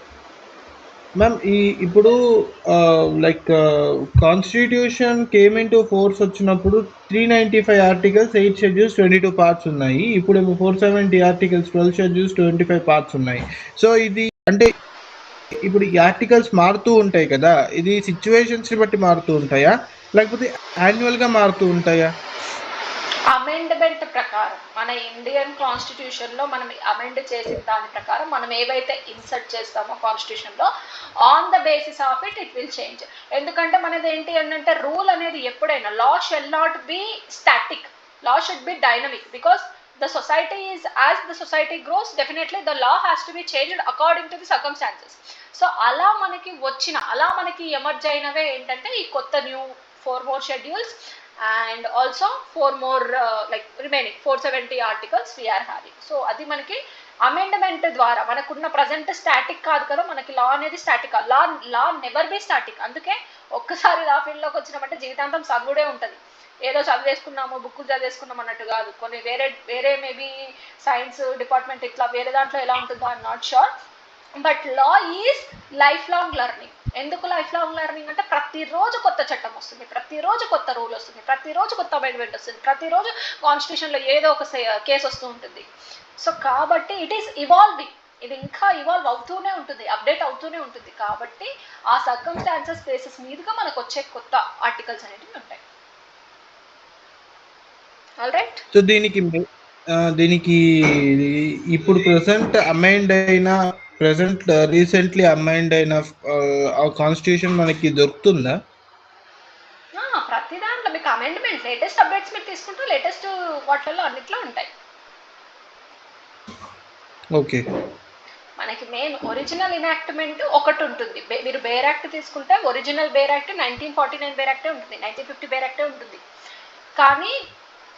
మ్యామ్ ఇప్పుడు like constitution came in to force వచ్చినప్పుడు 395 articles, 8 schedules, 22 parts ఉన్నాయి. ఇప్పుడు 470 ఆర్టికల్స్, 12 షెడ్యూల్స్, 25 పార్ట్స్ ఉన్నాయి. సో ఇది అంటే ఇప్పుడు ఈ ఆర్టికల్స్ మారుతూ ఉంటాయి కదా, ఇది సిచ్యువేషన్స్ ని బట్టి మారుతూ ఉంటాయా లేకపోతే యాన్యువల్ గా మారుతూ ఉంటాయా? అమెండ్మెంట్ ప్రకారం మన ఇండియన్ కాన్స్టిట్యూషన్లో మనం అమెండ్ చేసిన దాని ప్రకారం మనం ఏవైతే ఇన్సర్ట్ చేస్తామో కాన్స్టిట్యూషన్లో on the basis of it will change. ఎందుకంటే మనది ఏంటి అంటే రూల్ అనేది ఎప్పుడైనా law shall not be static, law should be dynamic, because the society is, as the society grows, definitely the law has to be changed according to the circumstances. So అలా మనకి emerge అయినవే ఏంటంటే ఈ కొత్త new 4 more schedules and also 4 more like remaining 470 articles we are having. So అది మనకి amendment ద్వారా మనకున్న present static కాదు కదా, మనకి లా అనేది static, law never be static. అందుకే ఒక్కసారి లా ఫీల్డ్లోకి వచ్చినామంటే జీవితాంతం చదువుడే ఉంటుంది. ఏదో చదివేసుకున్నాము, బుక్కులు చదివేసుకున్నాం అన్నట్టు కాదు. కొన్ని వేరే మేబీ సైన్స్ డిపార్ట్మెంట్ ఇట్లా వేరే దాంట్లో ఎలా ఉంటుందో I'm not sure. But law is life long learning. ఎందుకు లైఫ్ లాంగ్ లెర్నింగ్ అంటే ప్రతిరోజు కొత్త చట్టం వస్తుంది, ప్రతిరోజు కొత్త రూల్ వస్తుంది, ప్రతిరోజు కొత్త అమెండ్మెంట్ వస్తుంది, ప్రతిరోజు కాన్స్టిట్యూషన్లో ఏదో ఒక కేసు వస్తూ ఉంటుంది. సో కాబట్టి ఇట్ ఈస్ ఇవాల్వింగ్, ఇది ఇంకా ఇవాల్వ్ అవుతూనే ఉంటుంది, అప్డేట్ అవుతూనే ఉంటుంది. కాబట్టి ఆ సర్కమ్స్టాన్సెస్ బేసిస్ మీదుగా మనకు వచ్చే కొత్త ఆర్టికల్స్ అనేవి ఉంటాయి. ఆల్రైట్. సో దీనికి ఇప్పుడు ప్రెసెంట్ రీసెంట్లీ అమెండ్ అయిన కాన్స్టిట్యూషన్ మనకి దొరుకుతుందా? ప్రతి దాంట్లో మీకు అమెండ్మెంట్ లేటెస్ట్ అప్డేట్స్ మీరు తీసుకుంటూ లేటెస్ట్ వాటిల్లో అన్నిట్లో ఉంటాయి. ఓకే. మనకి మెయిన్ ఒరిజినల్ ఇనాక్ట్మెంట్ ఒకటి ఉంటుంది. మీరు బేర్ యాక్ట్ తీసుకుంటే ఒరిజినల్ బేర్ యాక్ట్ 1949 బేర్ యాక్టే ఉంటుంది, 1950 బేర్ యాక్టే ఉంటుంది. కానీ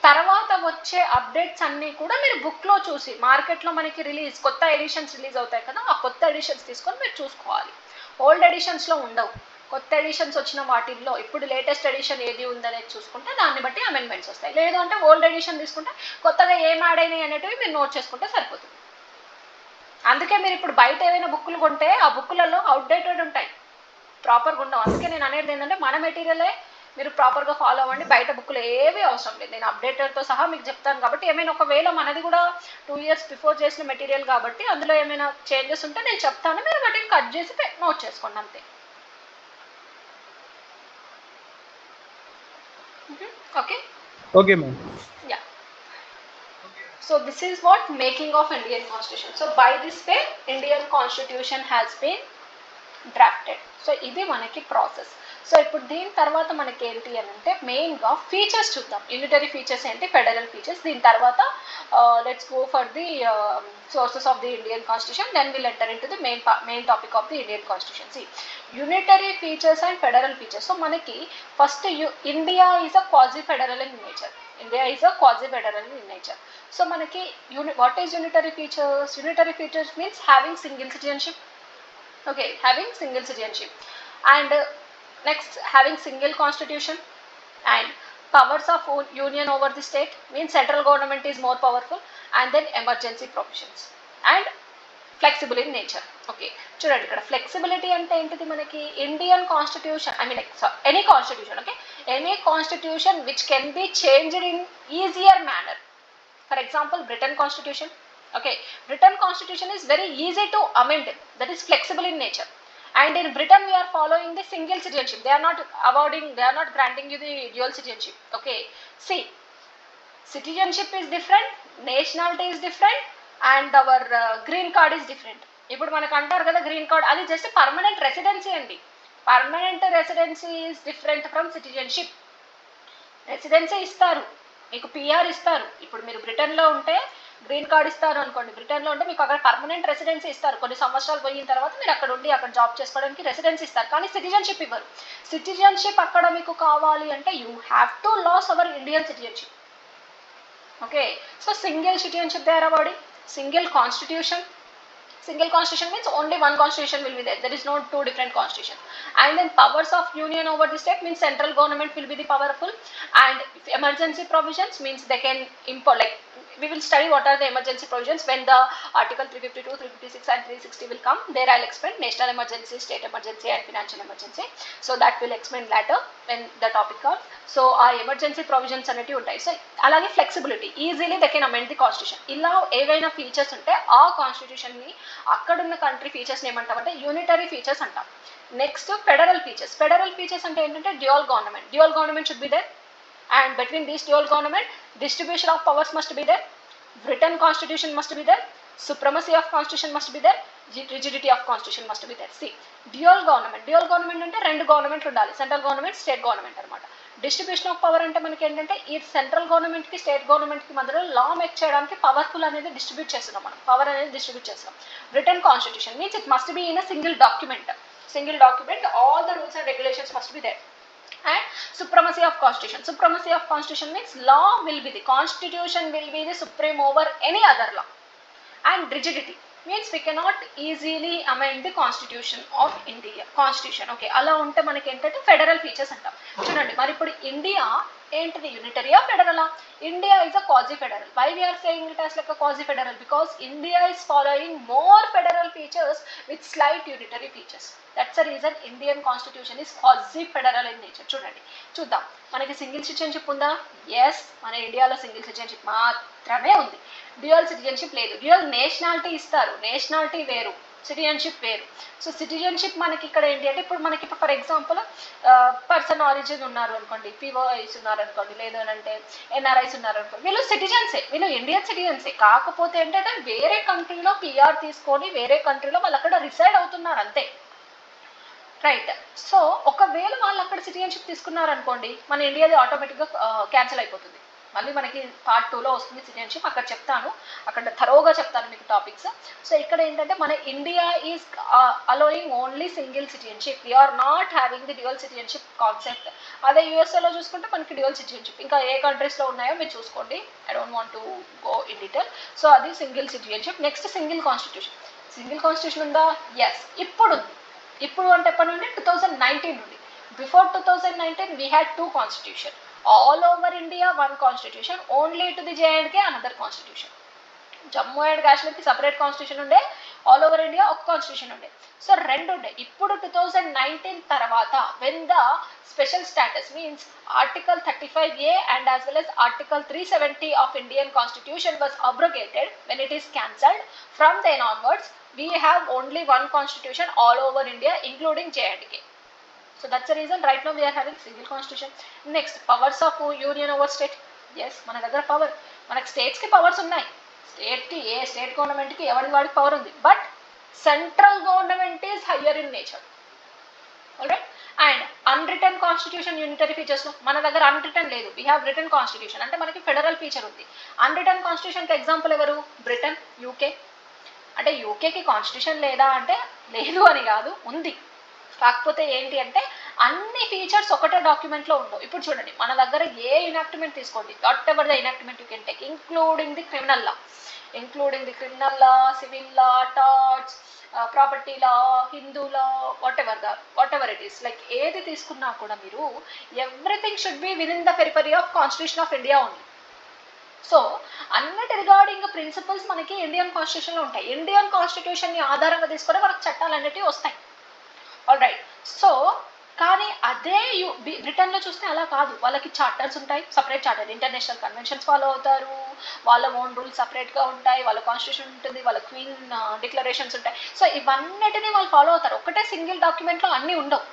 తర్వాత వచ్చే అప్డేట్స్ అన్నీ కూడా మీరు బుక్లో చూసి, మార్కెట్లో మనకి కొత్త ఎడిషన్స్ రిలీజ్ అవుతాయి కదా, ఆ కొత్త ఎడిషన్స్ తీసుకొని మీరు చూసుకోవాలి. ఓల్డ్ ఎడిషన్స్లో ఉండవు. కొత్త ఎడిషన్స్ వచ్చిన వాటిల్లో ఇప్పుడు లేటెస్ట్ ఎడిషన్ ఏది ఉందనేది చూసుకుంటే దాన్ని బట్టి అమెండ్మెంట్స్ వస్తాయి. లేదు అంటే ఓల్డ్ ఎడిషన్ తీసుకుంటే కొత్తగా ఏం యాడ్ అయినాయి అనేటివి మీరు నోట్ చేసుకుంటే సరిపోతుంది. అందుకే మీరు ఇప్పుడు బయట ఏవైనా బుక్కులు కొంటే ఆ బుక్కులలో అవుట్డేటెడ్ ఉంటాయి, ప్రాపర్గా ఉండవు. అందుకే నేను అనేది ఏంటంటే మన మెటీరియలే మీరు ప్రాపర్గా ఫాలో అవ్వండి. బయట బుక్లు ఏవి అవసరం లేదు, నేను అప్డేటెడ్తో సహా మీకు చెప్తాను. కాబట్టి ఏమైనా ఒకవేళ మనది కూడా 2 years బిఫోర్ చేసిన మెటీరియల్ కాబట్టి అందులో ఏమైనా చేంజెస్ ఉంటే నేను చెప్తాను, మీరు వాటిని కట్ చేసి నోట్ చేసుకోండి అంతే. Okay okay ma'am. Yeah. So this is what making of Indian Constitution. So by this way Indian Constitution has been drafted. So ఇది మనకి ప్రాసెస్. సో ఇప్పుడు దీని తర్వాత మనకి ఏంటి అని అంటే మెయిన్గా ఫీచర్స్ చూద్దాం. యూనిటరీ ఫీచర్స్ ఏంటి, ఫెడరల్ ఫీచర్స్. దీని తర్వాత let's go for the sources of the Indian constitution, then will enter into the main topic of the Indian constitution. See unitary features and federal features. So మనకి first India is a quasi federal in nature. So మనకి what is unitary features? Unitary features means having single citizenship. Okay, having single citizenship, and next having single constitution, and powers of union over the state means central government is more powerful, and then emergency provisions, and flexible in nature. Okay, చూడండి ఇక్కడ flexibility అంటే ఏంటిది? మనకి Indian constitution, I mean any constitution, okay, any constitution which can be changed in easier manner. For example Britain constitution. Okay, Britain constitution is very easy to amend, that is flexible in nature. And in Britain we are following the single citizenship, they are not granting you the dual citizenship. Okay, see, citizenship is different, nationality is different, and our green card is different. ఇప్పుడు మనకు అంటారు కదా green card, అది just permanent residency అండి. Permanent residency is different from citizenship. Residency ఇస్తారు, మీకు PR ఇస్తారు. ఇప్పుడు మీరు బ్రిటన్లో ఉంటే గ్రీన్ కార్డ్ ఇస్తారు అనుకోండి, బ్రిటన్లో ఉంటే మీకు అక్కడ పర్మనెంట్ రెసిడెన్సీ ఇస్తారు. కొన్ని సంవత్సరాలు పోయిన తర్వాత మీరు అక్కడ ఉండి అక్కడ జాబ్ చేసుకోవడానికి రెసిడెన్సీ ఇస్తారు, కానీ సిటిజన్షిప్ ఇవ్వరు. సిటిజన్షిప్ అక్కడ మీకు కావాలి అంటే you have to lose our Indian citizenship. Okay, so single citizenship they are awarding. Single constitution means only one constitution will be there. There is no two different constitutions. And then powers of union over the state means central government will be the powerful. And emergency provisions means they can import, like we will study what are the emergency provisions when the article 352, 356 and 360 will come. There I'll explain national emergency, state emergency and financial emergency. So that will explain later when the topic comes. So our emergency provisions అనేటివి ఉంటాయి. So అలాగే flexibility, easily they can amend the constitution. ఇలా ఏవైనా features ఉంటే ఆ కాన్స్టిట్యూషన్ని అక్కడున్న country ఫీచర్స్ని ఏమంటామంటే యూనిటరీ ఫీచర్స్ అంటాం. Next federal features. Federal features అంటే ఏంటంటే dual government should be there. And between these dual government, distribution of powers must be there, written constitution must be there, supremacy of constitution must be there, rigidity of constitution must be there. See, dual government అంటే రెండు గవర్నమెంట్లు ఉండాలి, central government state government అనమాట. Distribution of power అంటే మనకి ఏంటంటే ఈ central government కి స్టేట్ గవర్నమెంట్ కి మధ్యలో లా మేక్ చేయడానికి పవర్ఫుల్ అనేది డిస్ట్రిబ్యూట్ చేస్తున్నాం, మనం పవర్ అనేది డిస్ట్రిబ్యూట్ చేస్తున్నాం. Return constitution means it must be in a single document, all the rules and regulations must be there. And supremacy of constitution means law will be the constitution will be the supreme over any other law. And rigidity means we cannot easily amend the constitution of India constitution. Okay, అలా ఉంటే మనకి ఏంటంటే federal features అంటాం. చూడండి మరి ఇప్పుడు India ఏంటిది, యూనిటరీయా ఫెడరలా? India is a quasi federal. Why we are saying it as like a quasi federal? Because India is following more federal features with slight unitary features. That's the reason Indian constitution is quasi federal in nature. చూడండి చూద్దాం, మనకి single citizenship ఉందా? Yes, మన ఇండియాలో single citizenship మాత్రమే ఉంది, dual citizenship లేదు. Dual nationality ఇస్తారు, నేషనాలిటీ వేరు, సిటిజన్షిప్ వేరు. సో సిటిజన్షిప్ మనకి ఇక్కడ ఏంటి అంటే ఇప్పుడు మనకి ఫర్ ఎగ్జాంపుల్ పర్సన్ ఆరిజిన్ ఉన్నారు అనుకోండి, పిఓఐస్ ఉన్నారు అనుకోండి, లేదు అంటే ఎన్ఆర్ఐస్ ఉన్నారు అనుకోండి, వీళ్ళు సిటిజన్సే, వీళ్ళు ఇండియన్ సిటిజన్సే. కాకపోతే ఏంటంటే వేరే కంట్రీలో పిఆర్ తీసుకొని వేరే కంట్రీలో వాళ్ళు అక్కడ రిసైడ్ అవుతున్నారు అంతే, రైట్. సో ఒకవేళ వాళ్ళు అక్కడ సిటిజన్షిప్ తీసుకున్నారు అనుకోండి, మన ఇండియాది ఆటోమేటిక్గా క్యాన్సిల్ అయిపోతుంది. మళ్ళీ మనకి పార్ట్ 2లో వస్తుంది సిటిజన్షిప్, అక్కడ చెప్తాను, అక్కడ థరోగా చెప్తాను మీకు టాపిక్స్. సో ఇక్కడ ఏంటంటే మన India is allowing only single citizenship, we're not having the dual citizenship concept. అదే యూఎస్ఏలో చూసుకుంటే మనకి డ్యూయల్ సిటిజన్షిప్ ఇంకా ఏ కంట్రీస్లో ఉన్నాయో మీరు చూసుకోండి, I don't want to go in detail. So అది single citizenship. Next single constitution ఉందా? ఎస్, ఇప్పుడు అంటే ఎప్పటి నుండి 2019 నుండి. Before 2019 we had 2 constitution, all over India 1 constitution, only to the J and K another constitution. Jammu and కాశ్మీర్కి సపరేట్ కాన్స్టిట్యూషన్ ఉండే, all over India ఒక కాన్స్టిట్యూషన్ ఉండే. సో రెండు ఉండే. ఇప్పుడు 2019 తర్వాత when the special status means article 35A and as well as article 370 of Indian constitution was abrogated, when it is cancelled, from then onwards we have only 1 constitution all over India including J&K. So that's the reason right now we are having single constitution. Next, powers of union over state. Yes, మన దగ్గర power, మనకి స్టేట్స్కి powers ఉన్నాయి, స్టేట్కి ఏ state గవర్నమెంట్కి వాడికి power ఉంది, but central government is higher in nature. Alright. And unwritten constitution unitary ఫీచర్స్లో మన దగ్గర అన్రిటర్న్ లేదు, వీ హ్యావ్ రిటర్న్ కాన్స్టిట్యూషన్, అంటే మనకి ఫెడరల్ ఫీచర్ ఉంది. అన్రిటర్న్ కాన్స్టిట్యూషన్కి ఎగ్జాంపుల్ ఎవరు? Britain, UK. అంటే యూకేకి కాన్స్టిట్యూషన్ లేదా అంటే లేదు అని కాదు, ఉంది. కాకపోతే ఏంటి అంటే అన్ని ఫీచర్స్ ఒకటే డాక్యుమెంట్లో ఉండవు. ఇప్పుడు చూడండి మన దగ్గర ఏ ఇనాక్ట్మెంట్ తీసుకోండి, whatever the enactment you can take, including the criminal law, civil law, torts, property law, Hindu law, whatever it is, like ఏది తీసుకున్నా కూడా మీరు everything should be within the periphery of constitution of India only. So అన్నిటి regarding principles మనకి Indian కాన్స్టిట్యూషన్లో ఉంటాయి. Indian కాన్స్టిట్యూషన్ని ఆధారంగా తీసుకొని మనకు చట్టాలు అనేటివి వస్తాయి. All right. సో కానీ అదే బ్రిటన్లో చూస్తే అలా కాదు, వాళ్ళకి చార్టర్స్ ఉంటాయి, separate charter, international conventions follow అవుతారు, వాళ్ళ ఓన్ రూల్స్ సపరేట్గా ఉంటాయి, వాళ్ళ కాన్స్టిట్యూషన్ ఉంటుంది, వాళ్ళ క్వీన్ డిక్లరేషన్స్ ఉంటాయి. సో ఇవన్నిటిని వాళ్ళు ఫాలో అవుతారు, ఒకటే సింగిల్ డాక్యుమెంట్లో అన్నీ ఉండవు.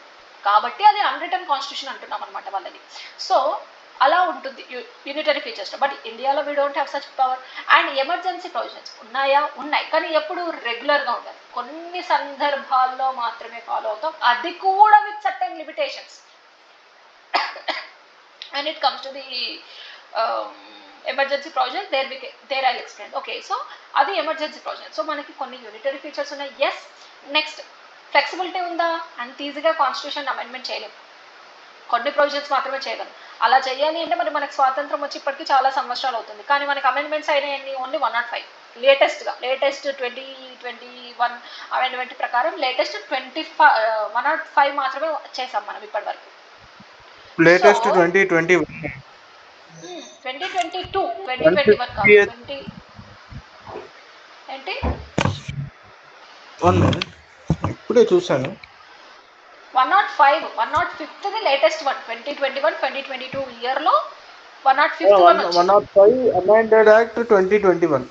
కాబట్టి అది అన్రిటర్న్ కాన్స్టిట్యూషన్ అంటున్నాం అనమాట వాళ్ళది. సో అలా ఉంటుంది యూనిటరీ ఫీచర్స్లో. బట్ ఇండియాలో we don't have such power. And emergency provisions ఉన్నాయి, కానీ ఎప్పుడు రెగ్యులర్గా ఉండదు, కొన్ని సందర్భాల్లో మాత్రమే ఫాలో అవుతాం, అది కూడా with certain limitations. And it comes to the emergency provision, there I explain. Okay, so అది ఎమర్జెన్సీ ప్రొవిజన్. సో మనకి కొన్ని యూనిటరీ ఫీచర్స్ ఉన్నాయి. ఎస్. నెక్స్ట్, ఫ్లెక్సిబిలిటీ ఉందా? అంత ఈజీగా కాన్స్టిట్యూషన్ అమెండ్మెంట్ చేయలేము, కొన్ని ప్రొవిజన్స్ మాత్రమే చేయగలం. అలా చేయాలి అంటే మరి మనకు స్వాతంత్రం వచ్చి ఇప్పటికీ చాలా సంవత్సరాలు అవుతుంది, కానీ మనకి అమెండ్మెంట్స్ అయినాయి ఓన్లీ 105. లేటెస్ట్ 2021 అమెండ్మెంట్ ప్రకారం లేటెస్ట్ 105 మాత్రమే చేసాం మనం ఇప్పటి వరకు. లేటెస్ట్ 2021 2022 2021 కాదు, ఏంటి ఇప్పుడే చూసాను. 105ది లేటెస్ట్ వన్, 2021-2022 ఇయర్లో 105 అమెండెడ్ యాక్ట్ 2021.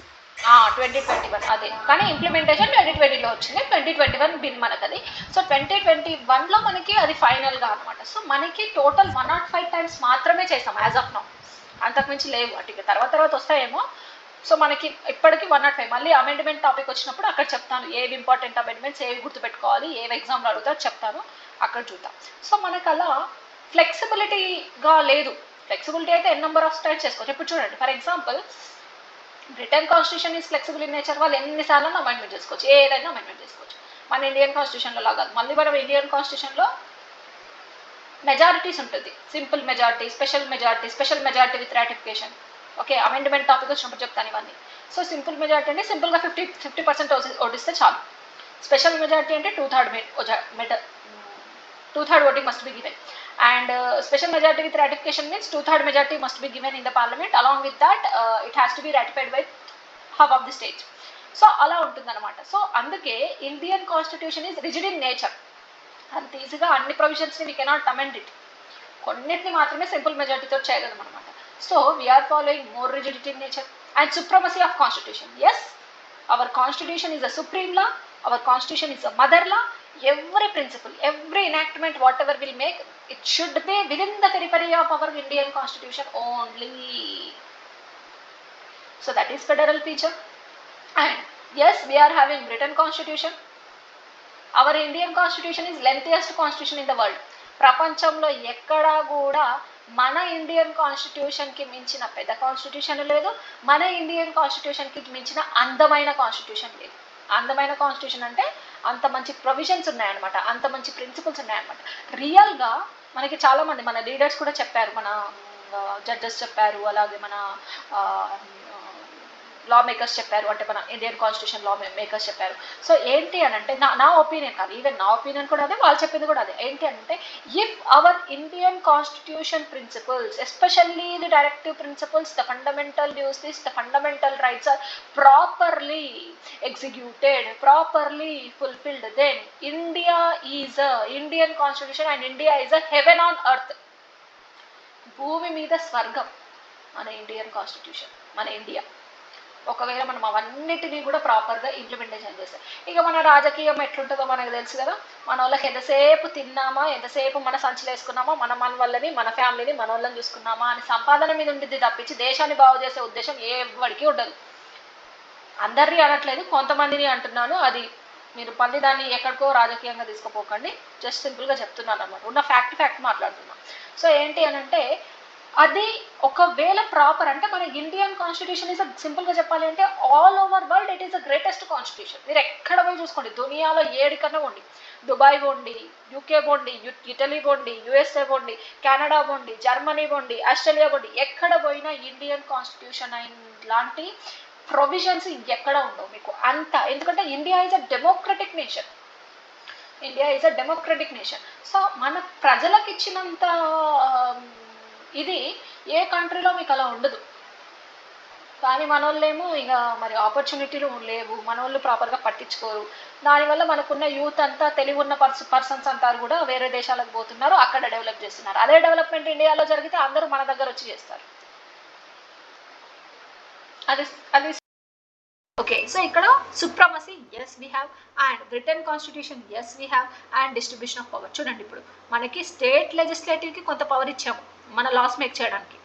2021 అదే, కానీ ఇంప్లిమెంటేషన్ 2020లో వచ్చింది. 2021 బిల్ మనకు అది. సో 2021లో మనకి అది ఫైనల్గా అనమాట. సో మనకి టోటల్ 105 టైమ్స్ మాత్రమే చేసాం యాజ్ ఆఫ్ నౌ, అంతకుమించి లేవు. అటు తర్వాత వస్తాయేమో. సో మనకి ఇప్పటికీ 105. మళ్ళీ అమెండ్మెంట్ టాపిక్ వచ్చినప్పుడు అక్కడ చెప్తాను ఏవి ఇంపార్టెంట్ అమెండ్మెంట్స్, ఏవి గుర్తుపెట్టుకోవాలి, ఏవి ఎగ్జామ్లో అడుగుతారు చెప్తాను, అక్కడ చూద్దాం. సో మనకు అలా ఫ్లెక్సిబిలిటీగా లేదు. ఫ్లెక్సిబిలిటీ అయితే ఎన్ నెంబర్ ఆఫ్ స్టైల్స్ చేసుకోవచ్చు. ఇప్పుడు చూడండి, for example Britain constitution is flexible in nature. వాళ్ళు ఎన్నిసార్లు అమెండ్మెంట్ చేసుకోవచ్చు, ఏదైనా అమెండ్మెంట్ చేసుకోవచ్చు. మన ఇండియన్ కాన్స్టిట్యూషన్లో లాగా మళ్ళీ మనం ఇండియన్ కాన్స్టిట్యూషన్లో మెజారిటీస్ ఉంటుంది. Simple majority, special majority with ratification. Okay, amendment topic వచ్చినప్పుడు చెప్తాను ఇవన్నీ. సో సింపుల్ మెజారిటీ అంటే సింపుల్గా 50% ఓటిస్తే చాలు. స్పెషల్ మెజారిటీ అంటే 2/3 voting must be given. And special majority with ratification means 2/3 majority must be given in the parliament. Along with that, it has to be ratified by half of the states. So అలా ఉంటుందన్నమాట. So అందుకే Indian constitution is rigid in nature. అంత ఈజీగా అన్ని ప్రొవిజన్స్ని we cannot amend it. కొన్నిటిని మాత్రమే simple మెజారిటీతో చేయగలం అనమాట. So we're following more rigidity in nature and supremacy of constitution. Yes, our constitution is a supreme law, our constitution is a mother law. Every principle, every enactment, whatever we'll make, it should be within the periphery of our Indian constitution only. So that is federal feature. And yes, we are having Britain constitution. Our Indian constitution is lengthiest constitution in the world. ప్రపంచంలో ఎక్కడా కూడా మన Indian కాన్స్టిట్యూషన్కి మించిన పెద్ద constitution లేదు, మన Indian కాన్స్టిట్యూషన్కి మించిన అందమైన కాన్స్టిట్యూషన్ లేదు. అందమైన కాన్స్టిట్యూషన్ అంటే అంత మంచి ప్రొవిజన్స్ ఉన్నాయన్నమాట, అంత మంచి ప్రిన్సిపల్స్ ఉన్నాయన్నమాట. రియల్గా మనకి చాలామంది మన లీడర్స్ కూడా చెప్పారు, మన జడ్జెస్ చెప్పారు, అలాగే మన లా మేకర్స్ చెప్పారు, అంటే మన ఇండియన్ కాన్స్టిట్యూషన్ లా మేకర్స్ చెప్పారు. సో ఏంటి అని అంటే నా ఒపీనియన్ కాదు, ఈవెన్ నా ఒపీనియన్ కూడా అదే, వాళ్ళు చెప్పింది కూడా అదే. ఏంటి అంటే if our Indian constitution principles, especially the directive principles, the fundamental duties, the fundamental rights are properly executed, properly fulfilled, then Indian constitution and India is a heaven on earth. భూమి మీద స్వర్గం మన ఇండియన్ కాన్స్టిట్యూషన్, మన India. ఒకవేళ మనం అవన్నిటినీ కూడా ప్రాపర్గా implementation చేస్తాం. ఇక మన రాజకీయం ఎట్లుంటుందో మనకు తెలుసు కదా. మన వాళ్ళకి ఎంతసేపు తిన్నామా, ఎంతసేపు మన సంచులు వేసుకున్నామా, మన వాళ్ళని, మన ఫ్యామిలీని, మన వాళ్ళని చూసుకున్నామా అని సంపాదన మీద ఉంటుంది తప్పించి దేశాన్ని బాగు చేసే ఉద్దేశం ఎవరికి ఉండదు. అందరినీ అనట్లేదు, కొంతమందిని అంటున్నాను. అది మీరు మళ్ళీ దాన్ని ఎక్కడికో రాజకీయంగా తీసుకుపోకండి, జస్ట్ సింపుల్గా చెప్తున్నాను అనమాట, ఉన్న ఫ్యాక్ట్ మాట్లాడుతున్నాం. సో ఏంటి అని అంటే అది ఒకవేళ ప్రాపర్ అంటే మన ఇండియన్ కాన్స్టిట్యూషన్ ఈజ్ సింపుల్గా చెప్పాలి అంటే all over world it is the greatest constitution. మీరు ఎక్కడ పోయి చూసుకోండి, దునియాలో ఏడికన్నా పోండి, దుబాయ్ పోండి, యూకే పోండి, ఇటలీ పోండి, యుఎస్ఏ పోండి, కెనడా పోండి, జర్మనీ పోండి, ఆస్ట్రేలియా పోండి, ఎక్కడ పోయినా ఇండియన్ కాన్స్టిట్యూషన్ లాంటి ప్రొవిజన్స్ ఎక్కడ ఉండవు మీకు అంత. ఎందుకంటే India is a democratic nation. So మన ప్రజలకు ఇచ్చినంత ఇది ఏ కంట్రీలో మీకు అలా ఉండదు. కానీ మన వాళ్ళేమో ఇక మరి ఆపర్చునిటీలు లేవు, మన వాళ్ళు ప్రాపర్గా పట్టించుకోరు. దానివల్ల మనకున్న యూత్ అంతా, తెలివి ఉన్న పర్సన్స్ అంతా కూడా వేరే దేశాలకు పోతున్నారు, అక్కడ డెవలప్ చేస్తున్నారు. అదే డెవలప్మెంట్ ఇండియాలో జరిగితే అందరూ మన దగ్గర వచ్చి చేస్తారు. అది ఓకే. సో ఇక్కడ supremacy yes we have, and Britain constitution yes we have, and distribution of power. చూడండి, ఇప్పుడు మనకి స్టేట్ లెజిస్లేటివ్కి కొంత పవర్ ఇచ్చాము మన లాస్ మేక్ చేయడానికి,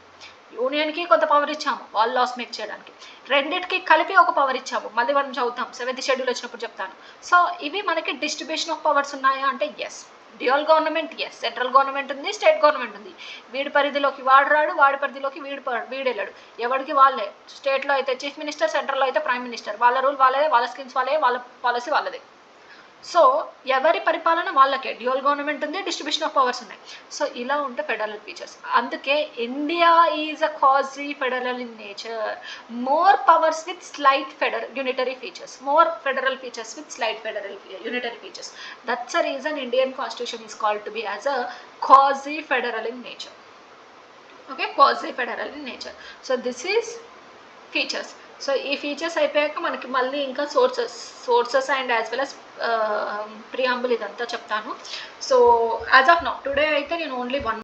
యూనియన్కి కొంత పవర్ ఇచ్చాము వాళ్ళు లాస్ మేక్ చేయడానికి, రెండింటికి కలిపి ఒక పవర్ ఇచ్చాము. మళ్ళీ మనం చదువుతాం, 7th షెడ్యూల్ వచ్చినప్పుడు చెప్తాను. సో ఇవి మనకి డిస్ట్రిబ్యూషన్ ఆఫ్ పవర్స్ ఉన్నాయా అంటే yes. Dual government yes, central government ఉంది, స్టేట్ గవర్నమెంట్ ఉంది. వీడి పరిధిలోకి వాడు రాడు, వాడి పరిధిలోకి వీడు వెళ్ళాడు, ఎవరికి వాళ్ళే. స్టేట్లో అయితే చీఫ్ మినిస్టర్, సెంట్రల్లో అయితే ప్రైమ్ మినిస్టర్. వాళ్ళ రూల్ వాళ్ళదే, వాళ్ళ స్కీమ్స్ వాళ్ళే, వాళ్ళ పాలసీ వాళ్ళదే. సో ఎవరి పరిపాలన వాళ్ళకే, డ్యూయల్ గవర్నమెంట్ ఉంది, డిస్ట్రిబ్యూషన్ ఆఫ్ పవర్స్ ఉన్నాయి. సో ఇలా ఉంటే ఫెడరల్ ఫీచర్స్. అందుకే India is a quasi federal in nature, more powers with slight unitary features, more federal features with slight unitary features. That's a reason Indian constitution is called to be as a quasi federal in nature. Okay, quasi federal in nature. So this is features. So ఈ features అయిపోయాక మనకి మళ్ళీ ఇంకా sources and as well as preamble ఇదంతా చెప్తాను. So as of now today అయితే నేను only 1